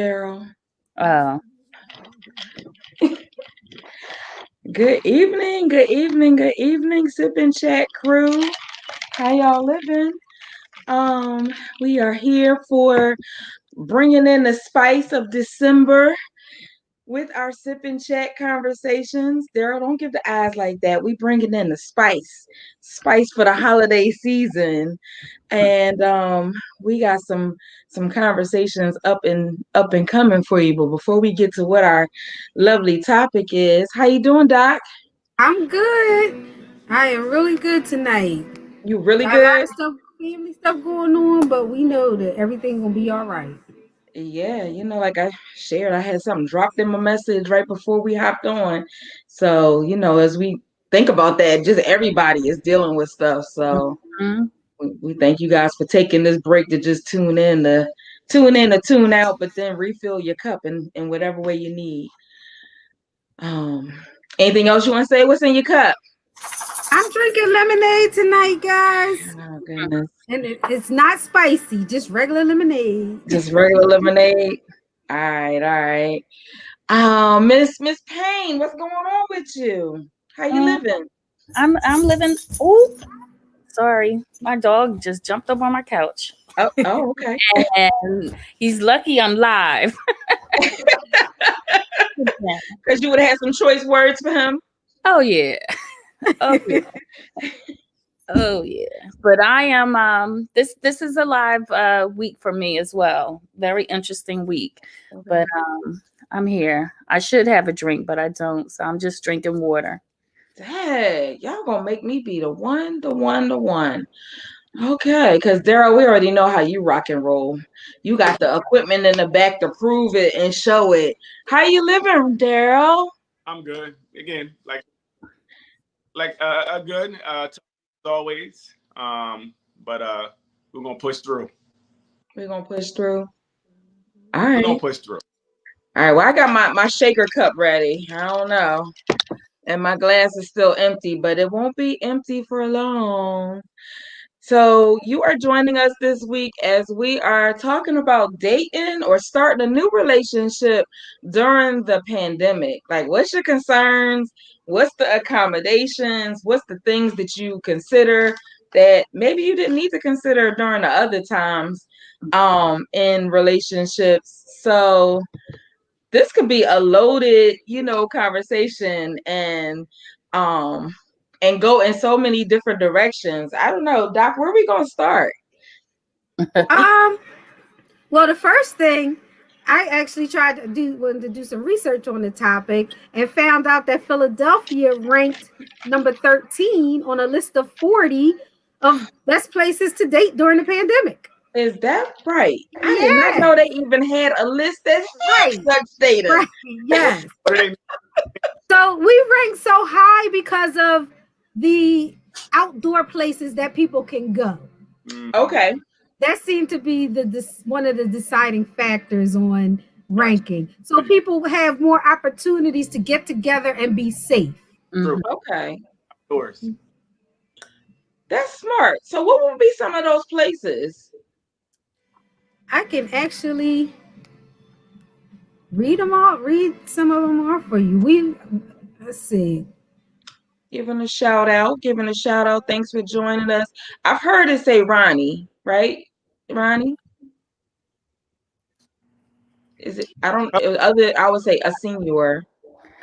Daryl. Oh, Good evening, Sip and Chat crew. How y'all living? We are here for bringing in the spice of December with our Sip and Chat conversations. Daryl, don't give the eyes like that. We bringing in the spice for the holiday season, and we got some conversations up and coming for you. But before we get to what our lovely topic is, how you doing, Doc? I'm good. I am really good tonight. You really Got a lot good? of stuff, family stuff going on, but we know that everything gonna be all right. Yeah, like I shared, I had something dropped in my message right before we hopped on. So, as we think about that, just everybody is dealing with stuff. So mhm. we thank you guys for taking this break to just tune in to tune out, but then refill your cup in whatever way you need. Um, Anything else you want to say? What's in your cup? I'm drinking lemonade tonight, guys, Oh goodness, and it's not spicy, just regular lemonade. just regular lemonade. All right, all right. Miss Payne, what's going on with you? How you Mm, living? I'm living. Oh, sorry, my dog just jumped up on my couch, Oh, okay. and he's lucky I'm live. Yeah. Because you would have had some choice words for him. Oh yeah, oh yeah, oh yeah. But I am. This is a live week for me as well. Very interesting week. Okay. But I'm here. I should have a drink, but I don't. So I'm just drinking water. Dang, y'all gonna make me be the one, the one, the one. Okay, because Daryl, we already know how you rock and roll. You got the equipment in the back to prove it and show it. How you living, Daryl? I'm good. Again, good as always. But we're gonna push through. We're gonna push through. All We're gonna right. push through. All right. Well, I got my shaker cup ready. I don't know. And my glass is still empty, but it won't be empty for long. So, you are joining us this week as we are talking about dating or starting a new relationship during the pandemic. Like, what's your concerns? What's the accommodations? What's the things that you consider that maybe you didn't need to consider during the other times in relationships? So, this could be a loaded, conversation um and go in so many different directions. I don't know, Doc, where are we gonna start? Um, well, the first thing I actually wanted to do some research on the topic and found out that Philadelphia ranked number 13 on a list of 40 of best places to date during the pandemic. Is that right? I did not Yeah, know they even had a list that had right, such data. right, yes. But it ain't So we rank so high because of the outdoor places that people can go. Okay. That seemed to be one of the deciding factors on gotcha. ranking. So people have more opportunities to get together and be safe. True. Mhm. Okay. Doors. That's smart. So what would be some of those places? I can actually read some of them off for you. Let's see. Giving a shout out. Thanks for joining us. I've heard it say Ronnie, right? Ronnie? Is it? I don't. Other. I would say a senior.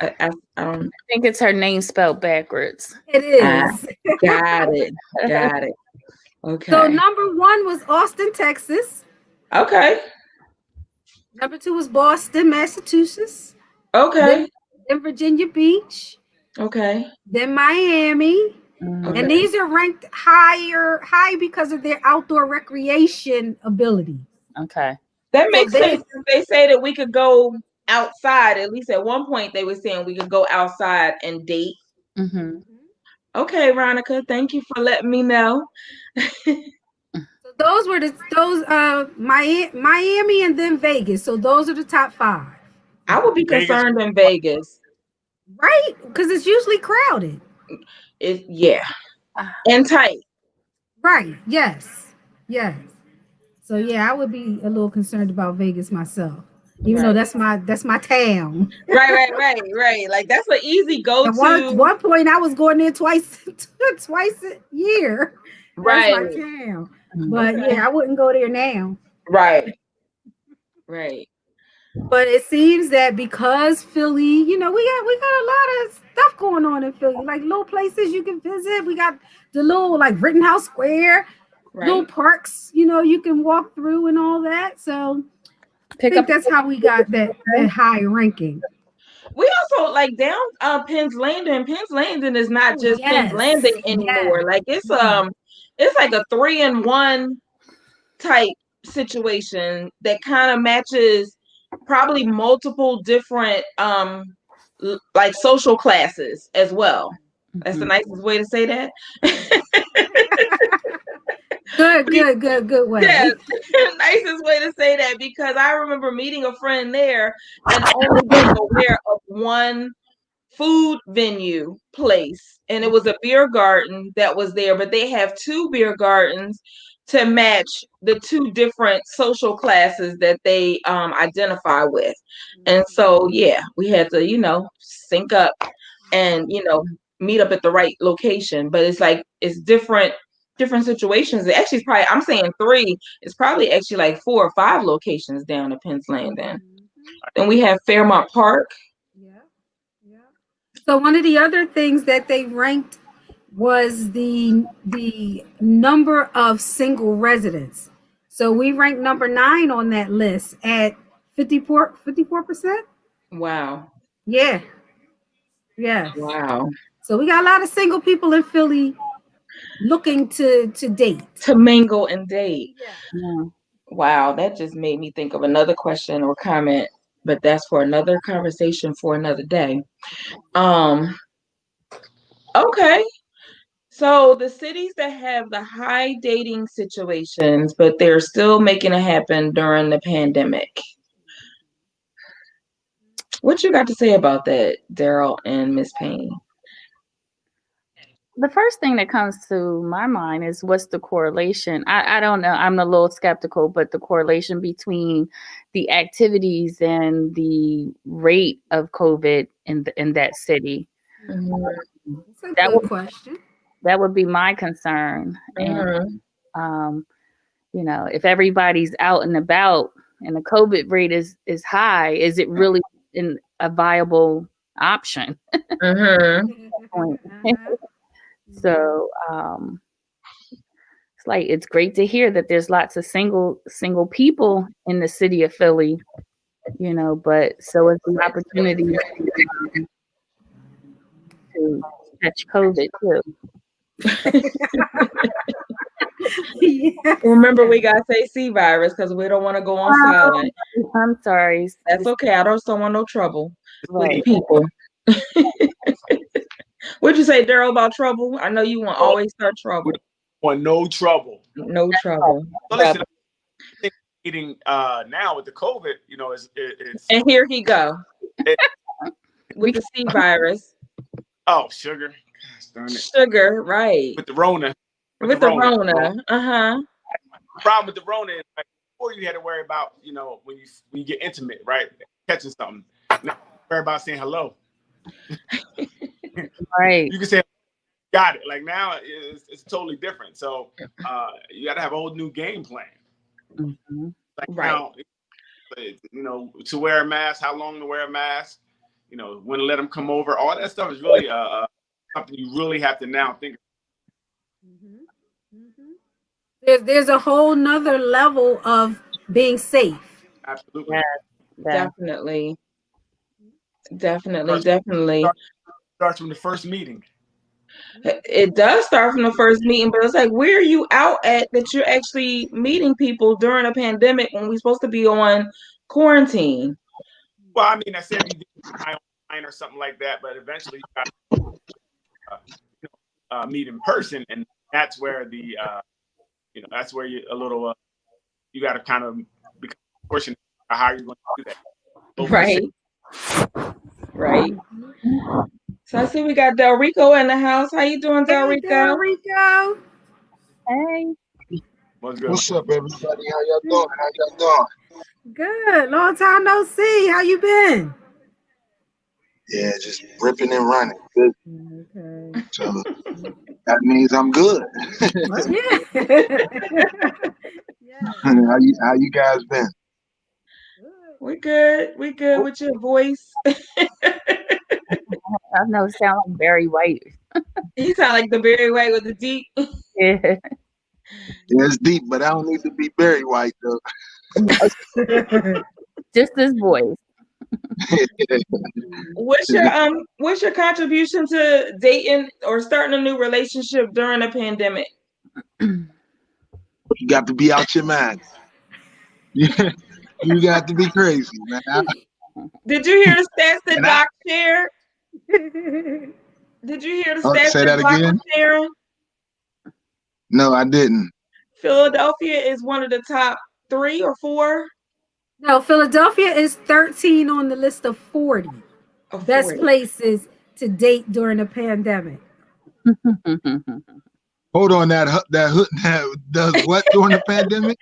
I don't. I think it's her name spelled backwards. It Ah, is. got it. Got it. So Okay. number one was Austin, Texas. Okay. Number two was Boston, Massachusetts. Okay. Then, then Virginia Beach. Okay. Then Miami. Okay. And Mhm. these are ranked high because of their outdoor recreation ability. Okay. That So makes sense. they If they say that we could go outside. At least at one point, they were saying we could go outside and date. Mhm. Okay, Ronica. Thank you for letting me know. so those were those Miami and then Vegas. So those are the top five. I would be Vegas. concerned in Vegas. Right? Because it's usually crowded. Yeah, Ah, and tight. Right. Yes. Yes. So yeah, I would be a little concerned about Vegas myself. Even though Right. that's my town. Right. Like that's an easy go At to. one point, I was going there twice a year. That's my Right. town. Mhm. But Okay. yeah, I wouldn't go there now. Right. But it seems that because Philly, we got a lot of stuff going on in Philly, like little places you can visit. We got the little like Rittenhouse Square, little Right. parks, you can walk through and all that. So I Pick think up. that's how we got that high ranking. We also like down Penn's Landing. Penn's Landing is not just Penn's Yes. Landing anymore. Yes. Like it's like a 3-in-1 type situation that kind of matches probably multiple different like social classes as well. That's the Mhm. nicest way to say that. Good way. Yeah, nicest way to say that, because I remember meeting a friend there and only being aware of one food venue place, and it was a beer garden that was there, but they have 2 beer gardens to match the 2 different social classes that they identify with. And so yeah, we had to sync up and meet up at the right location, but it's like it's different situations. Actually, it's probably, I'm saying 3, it's probably actually like 4 or 5 locations down at Penn's Landing. Then we have Fairmont Park. Yeah. So one of the other things that they ranked was the number of single residents. So we ranked number 9 on that list at 54%. Wow. Yeah. Wow. So we got a lot of single people in Philly looking to date. To mingle and date. Yeah. Wow, that just made me think of another question or comment, but that's for another conversation for another day. Okay. So the cities that have the high dating situations, but they're still making it happen during the pandemic. What you got to say about that, Daryl and Miss Payne? The first thing that comes to my mind is what's the correlation? I don't know. I'm a little skeptical, but the correlation between the activities and the rate of COVID in that city. Mm-hmm. That's a good question. That would be my concern. Mm-hmm. And if everybody's out and about and the COVID rate is high, is it really a viable option? Mm-hmm. So it's like, it's great to hear that there's lots of single people in the city of Philly, but so is the opportunity to catch COVID too. Yeah. Remember, we gotta say C virus because we don't want to go on silent. I'm sorry. That's okay. I just don't want no trouble with Right. people. What'd you say, Daryl, about trouble? I know you want to always start trouble. Want no trouble. No trouble. So listen, I think eating now with the COVID, it's And here he go with the C virus. Oh, sugar. Gosh, darn it. Sugar, right. With the Rona. With the Rona. Uh-huh. Problem with the Rona is, like, before you had to worry about, when you get intimate, right? Catching something. Now worry about saying hello. Right. You can say, got it. Like now it's totally different. So you got to have a whole new game plan. Mm-hmm. Like right. Now, to wear a mask, how long to wear a mask, when to let them come over. All that stuff is really something you really have to now think. There's a whole nother level of being safe. Absolutely. Yeah. Definitely. Starts from the first meeting. It does start from the first meeting, but it's like, where are you out at that you're actually meeting people during a pandemic when we're supposed to be on quarantine? Well, I mean, I said you did online or something like that, but eventually you got to meet in person, and that's where that's where you a little you got to kind of become portion of how you're going to do that. Right. So I see we got Del Rico in the house. How you doing, Del Rico? Del Rico. Hey. What's good? What's up, everybody? How y'all doing? Good. Long time no see. How you been? Yeah, just ripping and running. Good. Okay. So that means I'm good. Well, yeah. Yeah. How you guys been? Good. We good. We good with your voice. I know it sound like Barry White. You sound like the Barry White with the deep. Yeah. Yeah, it's deep, but I don't need to be Barry White though. Just this voice. What's your contribution to dating or starting a new relationship during a pandemic? You got to be out your mind. You got to be crazy, man. Did you hear the stats that And Doc shared? Did you hear the stats say that that Doc again? was sharing? No, I didn't. Philadelphia is one of the top 3 or 4. No, Philadelphia is 13 on the list of 40 Of best 40. places to date during a pandemic. Hold on, that does what during the pandemic?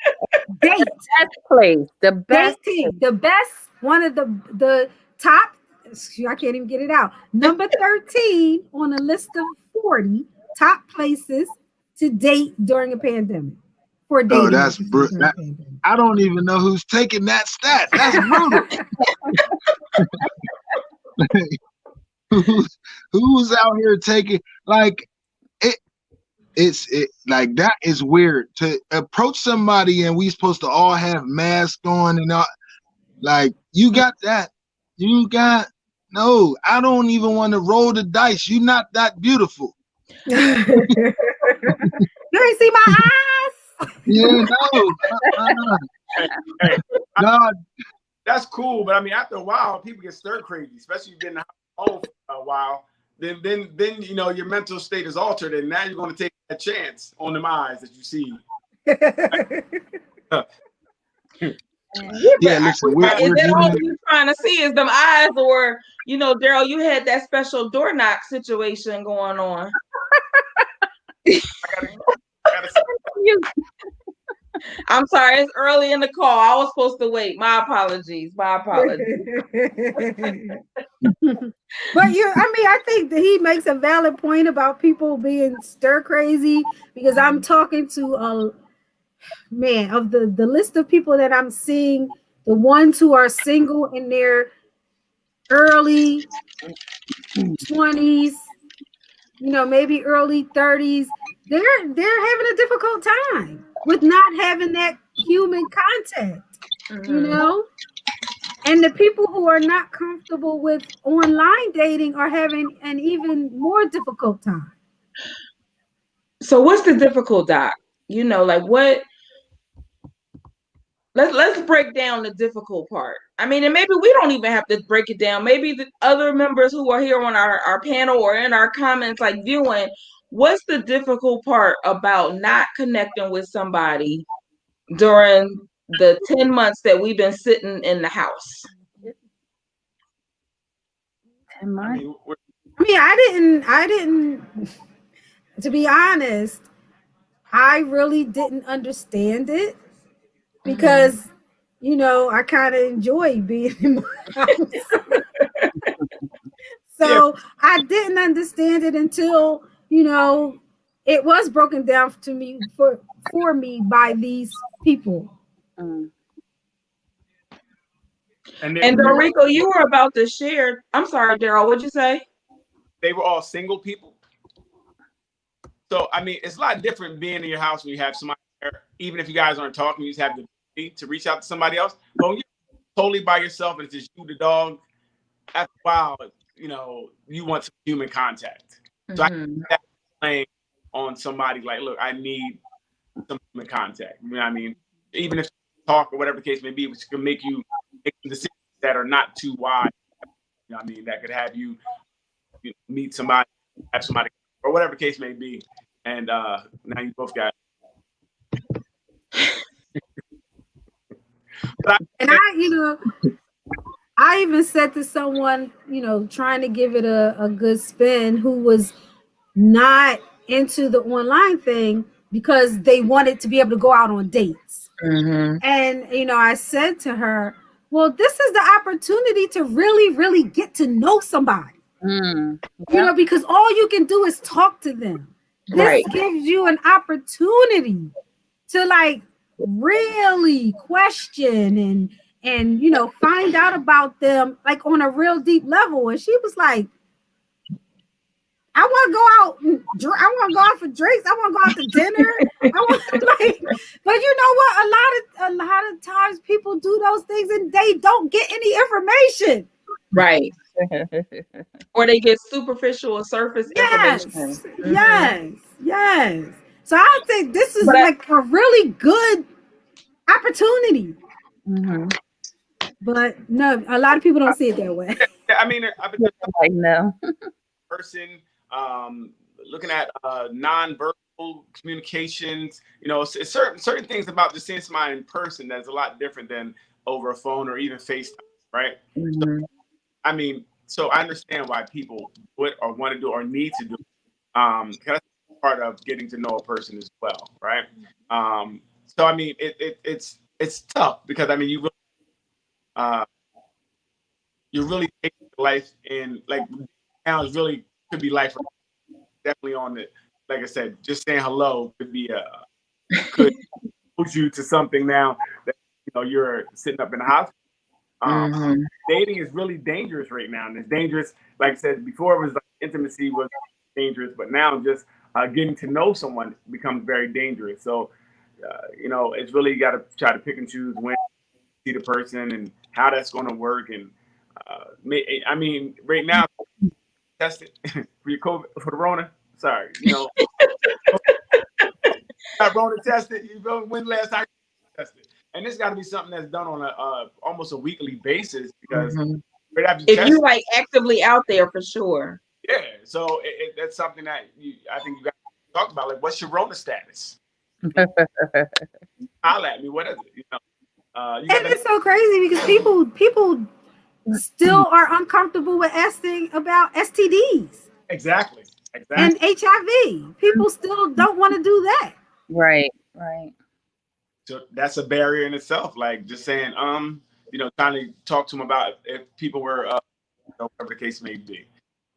Date. Best place. The best. Dating. The best, one of the top, I can't even get it out. Number 13 on a list of 40 top places to date during a pandemic. For dating. Oh, that's brutal. I don't even know who's taking that stat. That's brutal. Who's out here taking like it? It's like that is weird to approach somebody and we supposed to all have masks on and all. Like you got that. No, I don't even want to roll the dice. You're not that beautiful. You ain't see my eyes. Yeah, no. Hey, No, that's cool, but I mean, after a while, people get stir crazy, especially if you've been in the home for a while. Then you know your mental state is altered, and now you're going to take a chance on them eyes that you see. yeah, listen, we're Is that all dealing. you trying to see is them eyes, or Daryl, you had that special door knock situation going on? I'm sorry, it's early in the call. I was supposed to wait. My apologies. But I think that he makes a valid point about people being stir crazy, because I'm talking to of the list of people that I'm seeing, the ones who are single in their early 20s, maybe early 30s, they're having a difficult time with not having that human contact, and the people who are not comfortable with online dating are having an even more difficult time. So what's the difficult, Doc? Like what? Let's break down the difficult part. I mean, and maybe we don't even have to break it down. Maybe the other members who are here on our panel or in our comments, like viewing, what's the difficult part about not connecting with somebody during the 10 months that we've been sitting in the house? 10 months? I didn't, to be honest, I really didn't understand it, because I kind of enjoy being in my house. So I didn't understand it until it was broken down to me for me by these people. Mm. And Dorico, you were about to share. I'm sorry, Daryl, what'd you say? They were all single people. So I mean, it's a lot different being in your house when you have somebody there. Even if you guys aren't talking, you just have the ability to reach out to somebody else. But when you're totally by yourself and it's just you, the dog, after a while, you want some human contact. So I think that's playing on somebody like, look, I need some human contact. You know what I mean? Even if you talk or whatever the case may be, which can make you make decisions that are not too wide. You know what I mean? That could have you meet somebody, have somebody, or whatever the case may be. And now you both got. I even said to someone, trying to give it a good spin, who was not into the online thing because they wanted to be able to go out on dates. Mm-hmm. And, I said to her, well, this is the opportunity to really, really get to know somebody, because all you can do is talk to them. This Right. gives you an opportunity to like really question and find out about them like on a real deep level. And she was like, I want to go out. I want to go out for drinks. I want to go out to dinner. But you know what? A lot of times people do those things and they don't get any information. Right. Or they get superficial or surface information. Yes. So I think this is like a really good opportunity. Mm-hmm. But no, a lot of people don't see it that way. I mean, I know. Person looking at non-verbal communications, it's certain things about just seeing somebody in person that's a lot different than over a phone or even FaceTime, right? Mm-hmm. I mean, so I understand why people would or want to do or need to do that's part of getting to know a person as well, right? So I mean, it's tough because I mean you really take life in like now is really could be life definitely on it. Like I said, just saying hello could be could push you to something now that you're sitting up in the hospital. Mm-hmm. Dating is really dangerous right now, and it's dangerous. Like I said before, it was like intimacy was dangerous, but now just getting to know someone becomes very dangerous. So, it's really got to try to pick and choose when you see the person and how that's going to work. And I mean, right now, test it for your COVID for the Rona. Sorry, got Rona tested. When last time you tested? And this got to be something that's done on a almost a weekly basis because right after if you like actively out there for sure. Yeah, so that's something that I think you got to talk about. Like, what's your Rona status? Holla at me. What is it? And it's so crazy because people still are uncomfortable with asking about STDs. Exactly. And HIV. People still don't want to do that. Right. So that's a barrier in itself. Like just saying, trying to talk to them about if people were, whatever the case may be.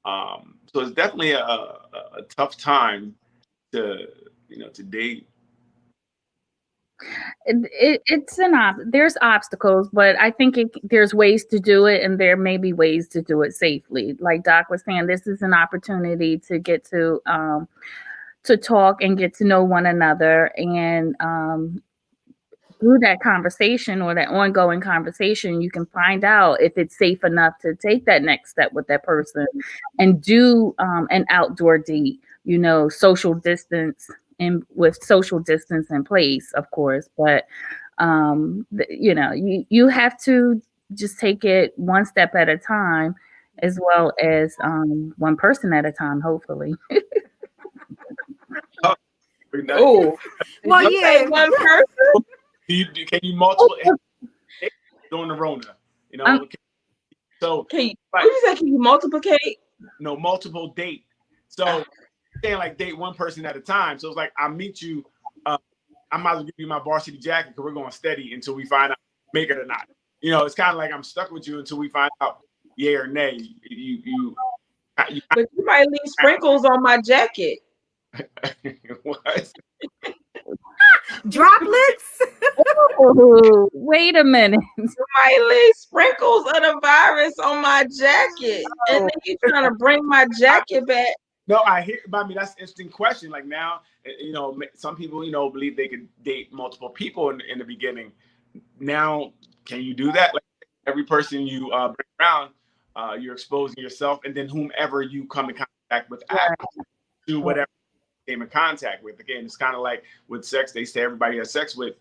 So it's definitely a tough time to date. There's obstacles, but I think there's ways to do it, and there may be ways to do it safely. Like Doc was saying, this is an opportunity to get to talk and get to know one another, and through that conversation or that ongoing conversation, you can find out if it's safe enough to take that next step with that person and do an outdoor date, social distance and with social distance in place, of course. But, you have to just take it one step at a time as well as one person at a time, hopefully. Oh, well, yeah, one person. Can you multiple during the Rona? So can you multiplicate? No, multiple date. So saying like date one person at a time. So it's like I meet you. I might as well give you my varsity jacket because we're going steady until we find out make it or not. It's kind of like I'm stuck with you until we find out yay or nay. But you might leave sprinkles on my jacket. What? Droplets? Oh, wait a minute. You might leave sprinkles of the virus on my jacket. And then you're trying to bring my jacket back. No, I hear. I mean, that's an interesting question. Like now, some people, believe they could date multiple people in the beginning. Now, can you do that? Like every person you bring around, you're exposing yourself, and then whomever you come in contact with, do whatever came in contact with. Again, it's kind of like with sex. They say everybody has sex with,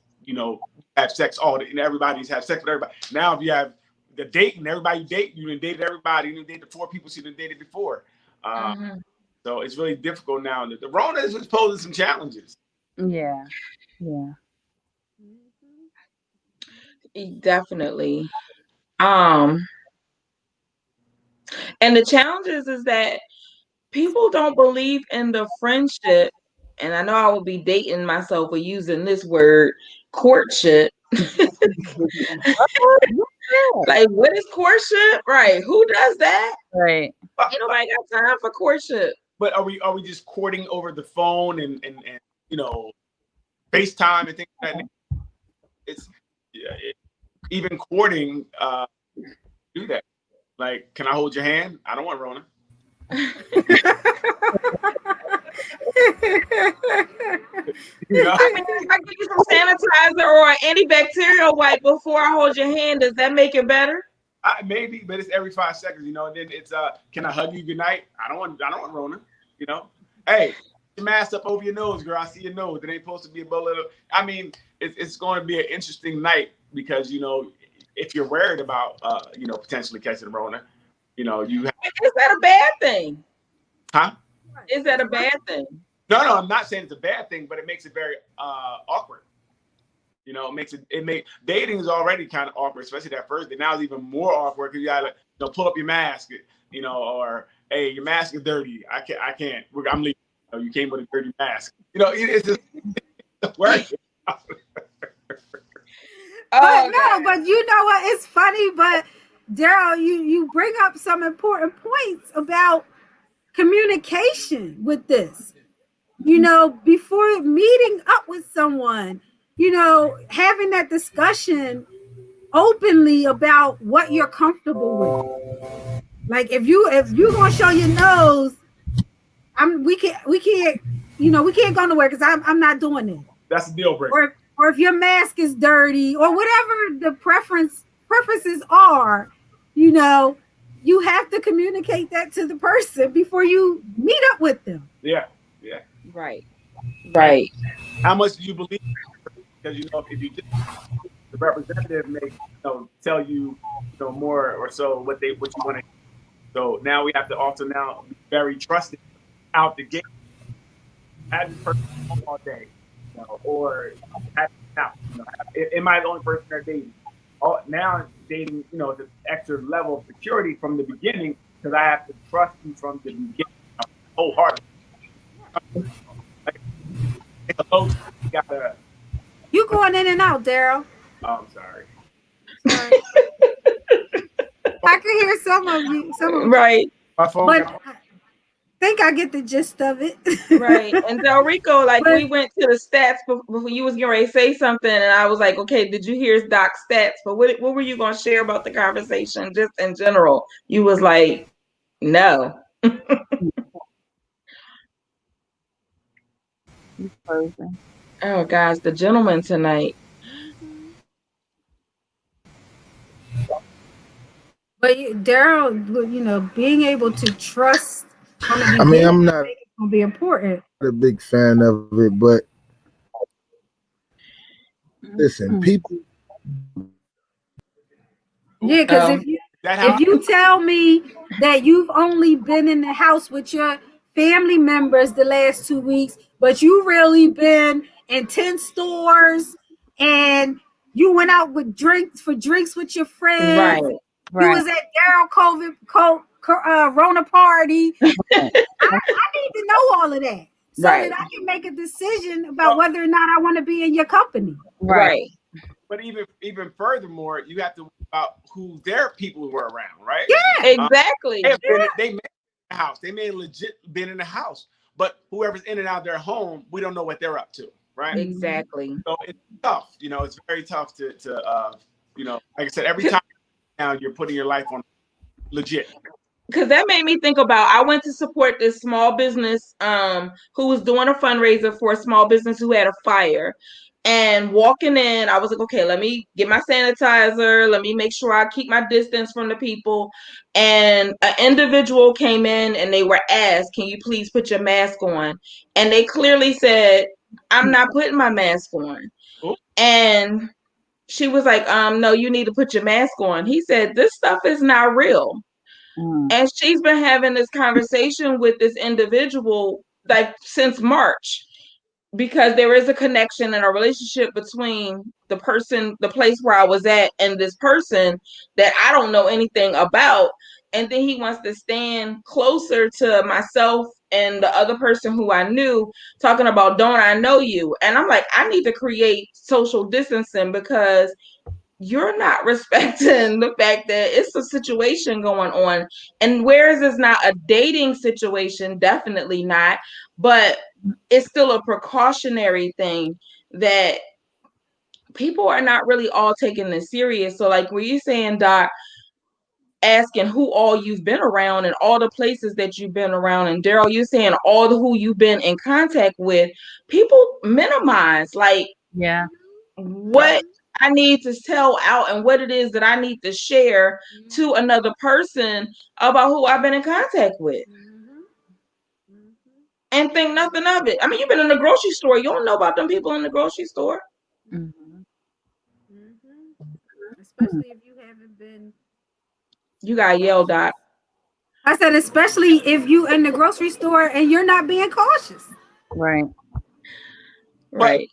have sex and everybody's have sex with everybody. Now, if you have the date and everybody you date, you done dated everybody, you done dated 4 people you done dated before. So it's really difficult now. The Rona is posing some challenges. Yeah. Definitely. And the challenges is that people don't believe in the friendship, and I know I will be dating myself for using this word, Courtship. Like, what is courtship? Right. Who does that? Right. Ain't nobody got time for courtship. But are we just courting over the phone and FaceTime and things like that? It's even courting do that. Like, can I hold your hand? I don't want Rona. I mean, if I give you some sanitizer or antibacterial wipe before I hold your hand, does that make it better? Maybe, but it's every 5 seconds, And then it's can I hug you goodnight? I don't want Rona. Hey, your mask up over your nose, girl. I see your nose. It ain't supposed to be a bullet. I mean, it's going to be an interesting night because if you're worried about potentially catching Rona, you have. Is that a bad thing? Huh? Is that a bad thing? No, I'm not saying it's a bad thing, but it makes it very awkward. Dating is already kind of awkward, especially that first day. Now it's even more awkward because you gotta pull up your mask, or hey, your mask is dirty. I can't. I'm leaving. You came with a dirty mask. It's just work. But you know what? It's funny, but Daryl, you bring up some important points about communication with this. Before meeting up with someone, having that discussion openly about what you're comfortable with. Like if you're gonna show your nose, we can't go nowhere because I'm not doing it. That's a deal breaker. Or if your mask is dirty or whatever the preferences are, you have to communicate that to the person before you meet up with them. Yeah. Right. How much do you believe? Because if you just the representative may tell you more or so what you want to. So now we have to also now be very trusting out the gate. Have this person all day, or have out. Am I the only person they're dating? Now dating, the extra level of security from the beginning because I have to trust you from the beginning wholeheartedly. You going in and out, Daryl. Oh, I'm sorry. I can hear some of you. Right. My phone. But I think I get the gist of it. Right. And Del Rico, we went to the stats before you was getting ready to say something, and I was like, okay, did you hear Doc's stats? But what were you going to share about the conversation just in general? You was like, no. Oh, guys, the gentleman tonight. But Daryl, being able to trust. I'm not gonna be important. a big fan of it, but listen, people. Yeah, because if you tell me that you've only been in the house with your family members the last 2 weeks, but you really been in 10 stores and you went out with drinks with your friends. Right. You was at Daryl COVID Rona party. I need to know all of that so that I can make a decision about whether or not I want to be in your company. Right. But even furthermore, you have to worry about who their people were around, right? Yeah, exactly. They may in the house. They may legit been in the house, but whoever's in and out of their home, we don't know what they're up to, right? Exactly. So it's tough. It's very tough to like I said, every time now you're putting your life on legit. Because that made me think about, I went to support this small business who was doing a fundraiser for a small business who had a fire. And walking in, I was like, okay, let me get my sanitizer. Let me make sure I keep my distance from the people. And an individual came in and they were asked, can you please put your mask on? And they clearly said, I'm not putting my mask on. Ooh. And she was like, no, you need to put your mask on. He said, this stuff is not real. And she's been having this conversation with this individual since March, because there is a connection and a relationship between the place where I was at and this person that I don't know anything about. and then he wants to stand closer to myself and the other person who I knew, talking about, don't I know you? And I'm like, I need to create social distancing because you're not respecting the fact that it's a situation going on. And whereas it's not a dating situation, definitely not, but it's still a precautionary thing that people are not really all taking this serious. So like, were you saying, Doc, asking who all you've been around and all the places that you've been around, and Daryl, you saying all the who you've been in contact with, people minimize like Yeah. what I need to tell out and what it is that I need to share to another person about who I've been in contact with. And think nothing of it. I mean, you've been in the grocery store. You don't know about them people in the grocery store. Mm-hmm. Especially if you haven't been. You got yelled at. I said, especially if you in the grocery store and you're not being cautious. Right. Right.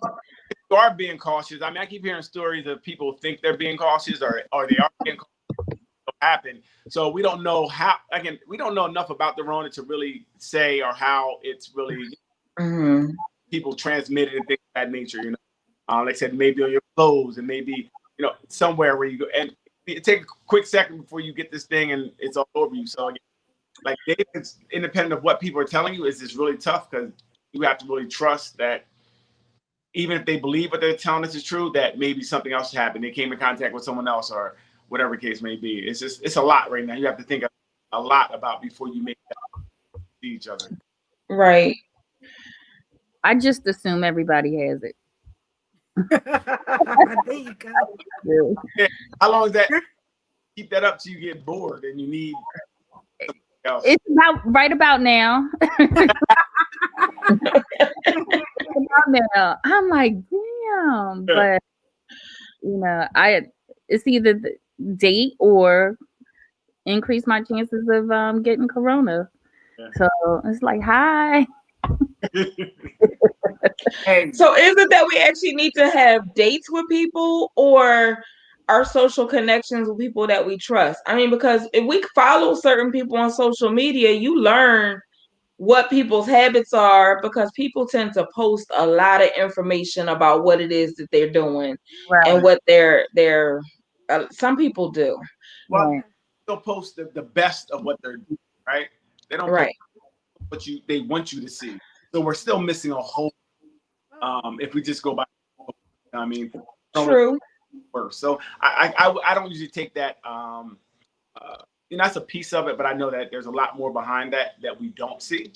You are being cautious. I mean, I keep hearing stories of people think they're being cautious or they are being cautious. Happen. So we don't know how, again, we don't know enough about the Rona to really say or how it's really people transmitted and things of that nature, you know. Like I said, maybe on your clothes and maybe, you know, somewhere where you go, and it take a quick second before you get this thing and it's all over you. So again, like it's independent of what people are telling you, is just really tough because you have to really trust that even if they believe what they're telling us is true, that maybe something else happened. They came in contact with someone else or whatever case may be. It's a lot right now. You have to think a lot about before you make that see each other. Right. I just assume everybody has it. There you go. Really. Yeah. How long is that? Keep that up till you get bored and you need something else. It's right about now. I'm like, damn. But you know, it's either the date or increase my chances of getting corona. Yeah. So it's like, hi. So is it that we actually need to have dates with people or our social connections with people that we trust? I mean, because if we follow certain people on social media, you learn what people's habits are because people tend to post a lot of information about what it is that they're doing and what they're some people do. Well, they'll post the best of what they're doing, right? They don't post what they want you to see. So we're still missing a whole if we just go by, I mean, true. So I don't usually take that you know, that's a piece of it, but I know that there's a lot more behind that we don't see.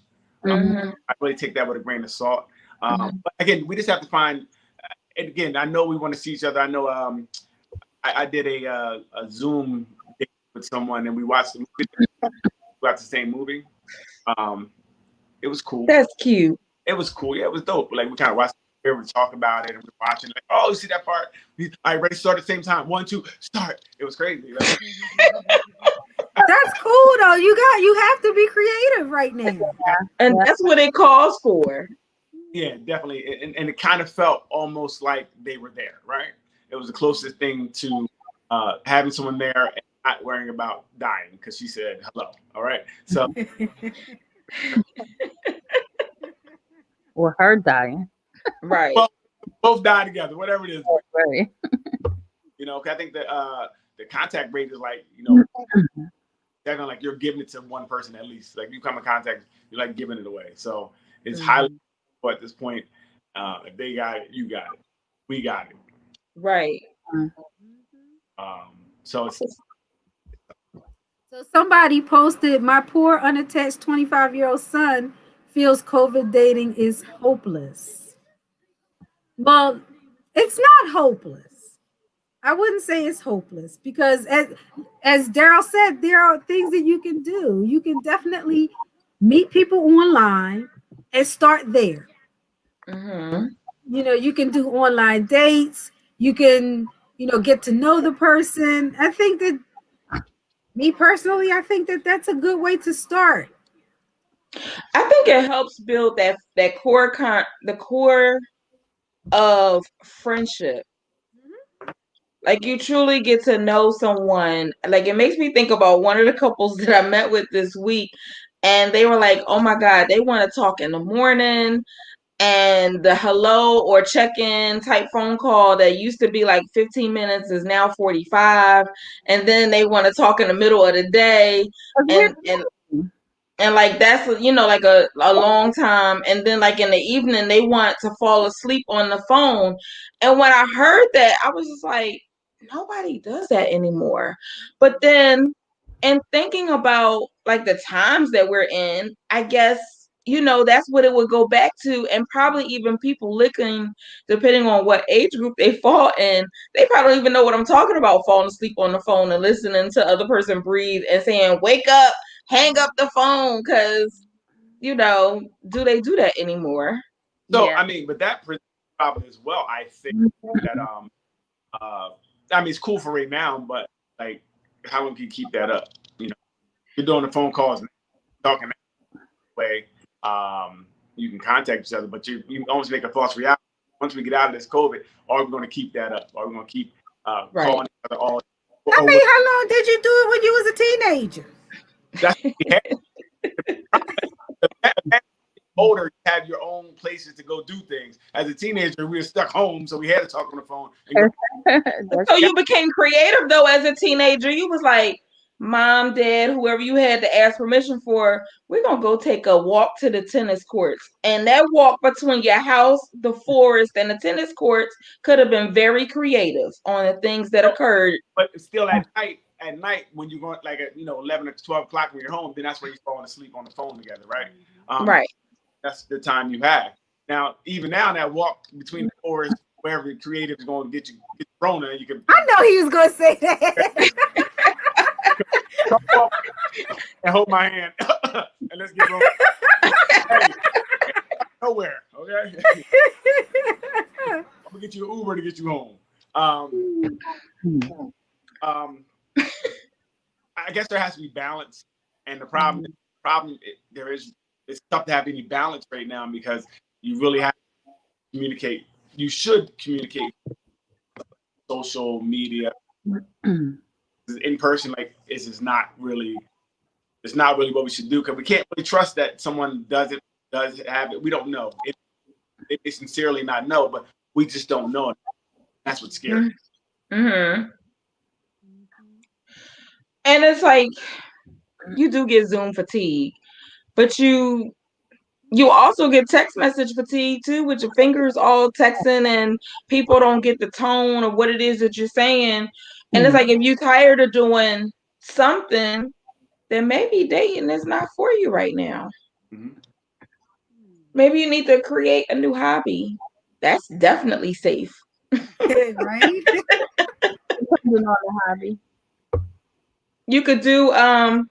I really take that with a grain of salt. But again, we just have to find. And again, I know we want to see each other. I know I did a Zoom date with someone, and we watched the movie. We watched the same movie. It was cool. That's cute. It was cool. Yeah, it was dope. Like we kind of watched. We were talking about it, and we were watching. Like, oh, you see that part? I ready to start at the same time. 1, 2, start. It was crazy. Right? That's cool though. You have to be creative right now. And that's what it calls for. Yeah, definitely. And it kind of felt almost like they were there, right? It was the closest thing to having someone there and not worrying about dying because she said hello. All right. So or her dying. Right. Well, both die together, whatever it is. Right. You know, I think the contact rate is like, you know, definitely like you're giving it to one person at least. Like you come in contact, you're like giving it away. So it's highly at this point. If they got it, you got it. We got it. Right. So somebody posted, my poor unattached 25-year-old son feels COVID dating is hopeless. Well, it's not hopeless. I wouldn't say it's hopeless because as Daryl said, there are things that you can do. You can definitely meet people online and start there. You know, you can do online dates. You can, you know, get to know the person. I think that me personally, I think that that's a good way to start. I think it helps build that core of friendship. Like you truly get to know someone. Like it makes me think about one of the couples that I met with this week, and they were like, "Oh my God, they want to talk in the morning." And the hello or check-in type phone call that used to be like 15 minutes is now 45. And then they want to talk in the middle of the day. And like that's like a long time. And then like in the evening they want to fall asleep on the phone. And when I heard that, I was just like, nobody does that anymore. But then in thinking about like the times that we're in, I guess that's what it would go back to. And probably even people looking, depending on what age group they fall in, they probably don't even know what I'm talking about, falling asleep on the phone and listening to other person breathe and saying, wake up, hang up the phone, because do they do that anymore? So Yeah. I mean, but that presents a problem as well. I think that I mean, it's cool for right now, but like, how long can you keep that up? You're doing the phone calls, talking that way. You can contact each other, but you almost make a false reality. Once we get out of this COVID, are we going to keep that up? Are we going to keep calling each other all? I mean, how long did you do it when you was a teenager? That's older, you have your own places to go do things. As a teenager, we were stuck home, so we had to talk on the phone. So you became creative though as a teenager. You was like, Mom, Dad, whoever you had to ask permission for, we're gonna go take a walk to the tennis courts. And that walk between your house, the forest, and the tennis courts could have been very creative on the things that occurred. But still at night when you're going like at 11 or 12 o'clock when you're home, then that's where you're falling asleep on the phone together, right? Right. That's the time you have. Now, even now, that walk between the forest, wherever the creative is going to get Rona, you can. I know he was going to say that. Come up and hold my hand, and let's get Rona. Hey, nowhere, okay? I'm gonna get you an Uber to get you home. I guess there has to be balance, and the problem it's tough to have any balance right now because you really have to communicate. You should communicate social media in person. Like it's not really what we should do because we can't really trust that someone does have it. We don't know. They sincerely not know, but we just don't know it. That's what's scary. Mm-hmm. And it's like you do get Zoom fatigue, but you also get text message fatigue too, with your fingers all texting and people don't get the tone of what it is that you're saying. And it's like, if you're tired of doing something, then maybe dating is not for you right now. Mm-hmm. Maybe you need to create a new hobby. That's definitely safe. Right? Depending on the hobby. You could do I'm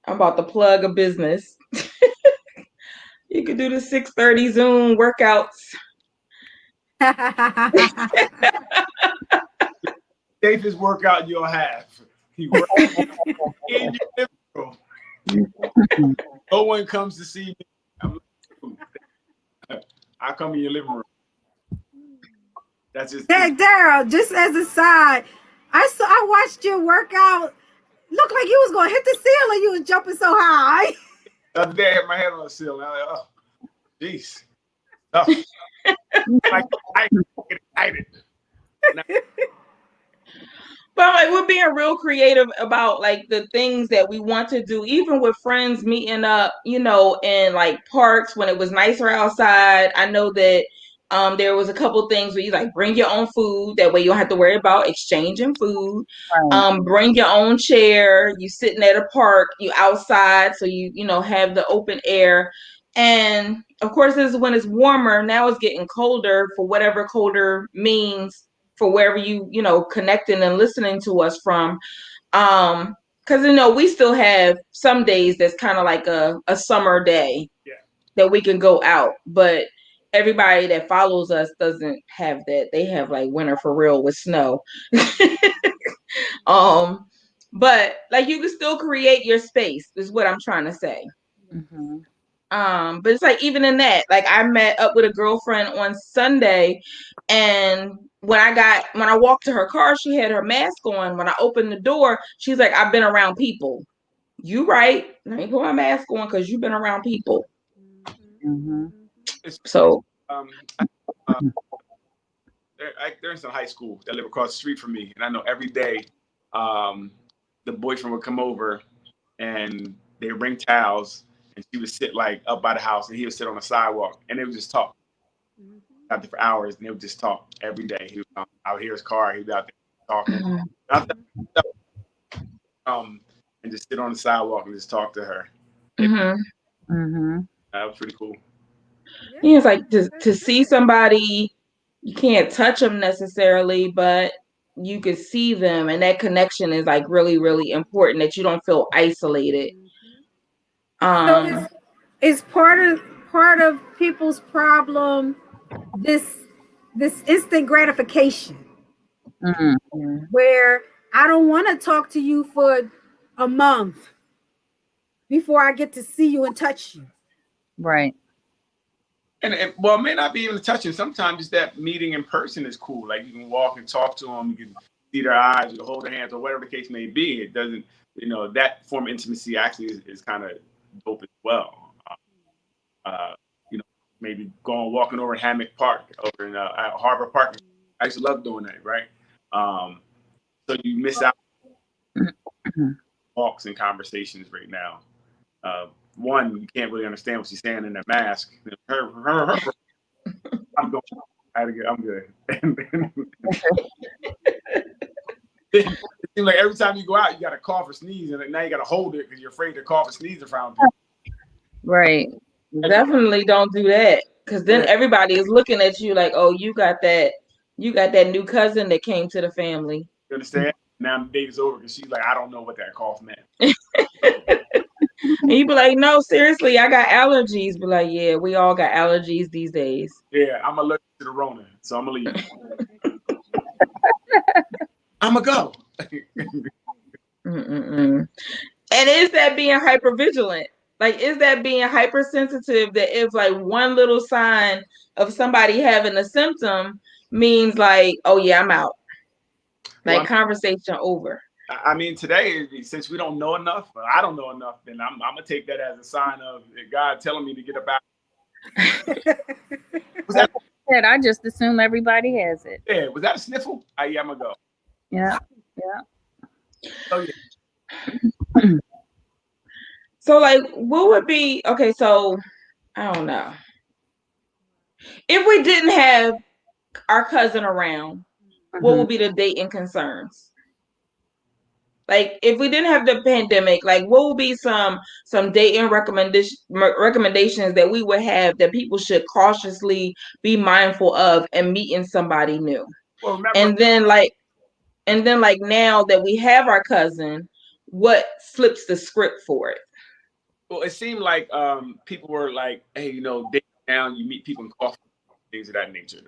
about to plug a business. You could do the 6:30 Zoom workouts. Safest workout you'll have. You work in your living room. No one comes to see me. I come in your living room. That's just. Hey, Daryl, just as a side, I watched your workout. Looked like you was gonna hit the ceiling. You was jumping so high. The other day I had my head on the ceiling. I was like, oh, jeez. Oh. I get excited. But like, we're being real creative about like the things that we want to do, even with friends meeting up, in like parks when it was nicer outside. I know that there was a couple things where you like bring your own food. That way you don't have to worry about exchanging food. Right. Bring your own chair. You sitting at a park, you outside, so you have the open air. And of course, this is when it's warmer. Now it's getting colder, for whatever colder means for wherever you connecting and listening to us from. Because we still have some days that's kind of like a summer day that we can go out, but everybody that follows us doesn't have that. They have like winter for real with snow. But like you can still create your space is what I'm trying to say. Mm-hmm. But it's like even in that, like I met up with a girlfriend on Sunday and when I walked to her car, she had her mask on. When I opened the door, she's like, I've been around people. You right. Let me put my mask on because you've been around people. Mhm. So they're in some high school that live across the street from me, and I know every day the boyfriend would come over and they would bring towels, and she would sit like up by the house, and he would sit on the sidewalk, and they would just talk out there for hours, and they would just talk every day. He would out here his car, he'd be out there talking, and just sit on the sidewalk and just talk to her. That was pretty cool. Yeah, it's like to see somebody, you can't touch them necessarily, but you can see them, and that connection is like really, really important, that you don't feel isolated. So is part of people's problem this instant gratification, where I don't want to talk to you for a month before I get to see you and touch you. Right. And well, it may not be even touching. Sometimes just that meeting in person is cool. Like you can walk and talk to them, you can see their eyes, you can hold their hands, or whatever the case may be. It doesn't, that form of intimacy actually is kind of dope as well. Maybe walking over Hammock Park over in at Harbor Park. I used to love doing that, right? So you miss out walks and conversations right now. One, you can't really understand what she's saying in that mask. I'm going. I'm good. It seems like every time you go out, you got to cough or sneeze, and now you got to hold it because you're afraid to cough or sneeze around people. Right. Definitely don't do that, because then everybody is looking at you like, oh, you got that new cousin that came to the family. You understand? Now the date is over because she's like, I don't know what that cough meant. And you be like, no, seriously, I got allergies. Be like, yeah, we all got allergies these days. Yeah, I'm allergic to the Rona, so I'm gonna leave. I'm gonna go. And is that being hypervigilant? Like, is that being hypersensitive, that if like one little sign of somebody having a symptom means like, oh yeah, I'm out. Like, conversation over. I mean, today, since we don't know enough, I don't know enough, then I'm gonna take that as a sign of God telling me to get up out. I just assume everybody has it. Yeah, was that a sniffle? Yeah, I'm gonna go. Yeah. Oh yeah. So like, what would be, okay, so I don't know. If we didn't have our cousin around, what would be the dating concerns? Like, if we didn't have the pandemic, like, what would be some dating recommendations that we would have that people should cautiously be mindful of in meeting somebody new? Well, remember, and then like now that we have our cousin, what flips the script for it? Well, it seemed like people were like, hey, dating down, you meet people in coffee, things of that nature.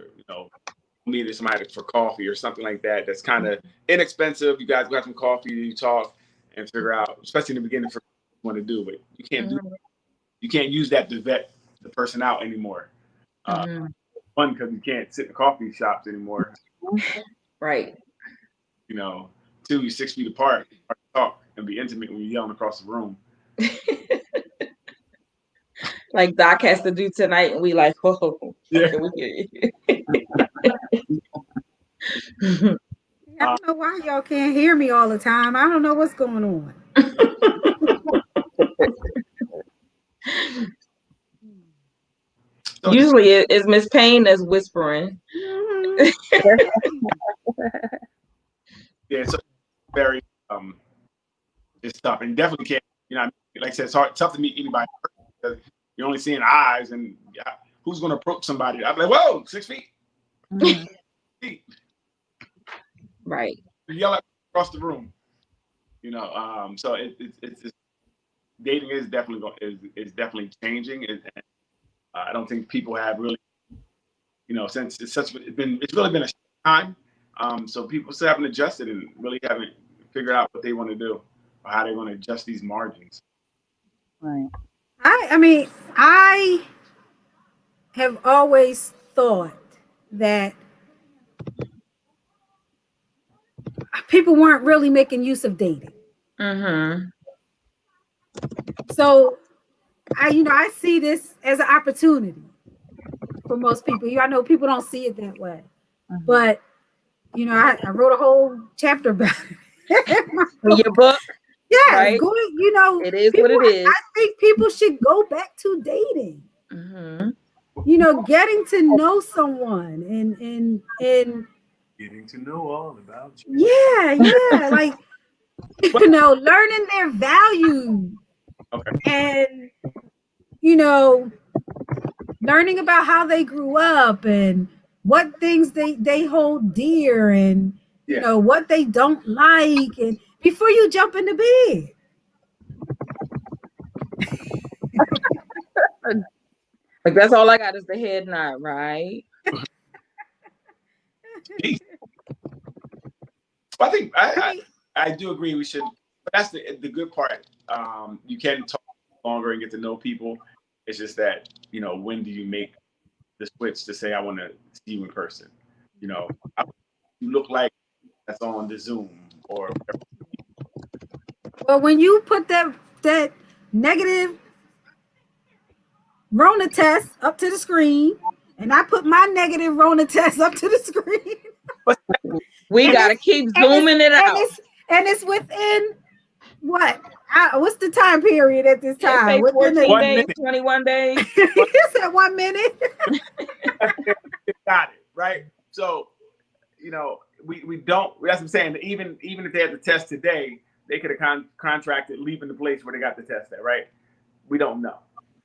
Meet somebody for coffee or something like that. That's kind of inexpensive. You guys go have some coffee, you talk, and figure out, especially in the beginning, for what you want to do. But you can't you can't use that to vet the person out anymore. One, because you can't sit in coffee shops anymore. Right. Two, you're 6 feet apart. You talk and be intimate when you're yelling across the room. Like Doc has to do tonight, and we like, oh, yeah. Okay, we hear you. I don't know why y'all can't hear me all the time. I don't know what's going on. Usually it's Miss Payne that's whispering. Yeah, so very it's tough, and you definitely can't. Like I said, it's hard, tough to meet anybody because you're only seeing eyes, and who's going to approach somebody? I'm like, whoa, 6 feet. Right. You yell at across the room. So it's dating is definitely changing, and I don't think people have really, since it's really been a time. So people still haven't adjusted and really haven't figured out what they want to do or how they want to adjust these margins. Right. I mean, I have always thought that people weren't really making use of dating. Mm-hmm. So I see this as an opportunity for most people. I know people don't see it that way, but I wrote a whole chapter about it. In your book, Yeah, right? going, It is people, what it is. I think people should go back to dating. Mm-hmm. Getting to know someone and Getting to know all about you. yeah, like learning their value. Okay. And learning about how they grew up and what things they hold dear and what they don't like, and before you jump into bed. Like that's all I got is the head nod, right? Jeez. I think I do agree we should, but that's the good part. You can talk longer and get to know people. It's just that, when do you make the switch to say I want to see you in person? You look like that's on the Zoom or whatever. Well, when you put that negative Rona test up to the screen, and I put my negative Rona test up to the screen, we got to keep zooming it out. And it's within what? What's the time period at this time? 14 days, 21 days. Is that 1 minute? Got it, right? So, we don't. That's what I'm saying. Even if they had the test today, they could have contracted leaving the place where they got the test at, right? We don't know.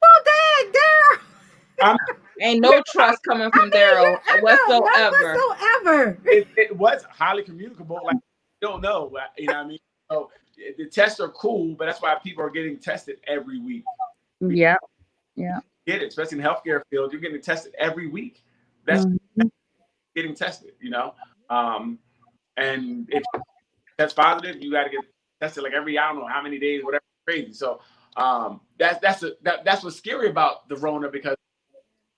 Oh, dang, Daryl. Ain't no trust coming from Daryl whatsoever. It was highly communicable. Like, don't know. You know what I mean? So the tests are cool, but that's why people are getting tested every week. Yeah. Get it, especially in the healthcare field. You're getting tested every week. That's getting tested, and if that's positive, you got to get tested like every, I don't know how many days, whatever, crazy. So that's what's scary about the Rona, because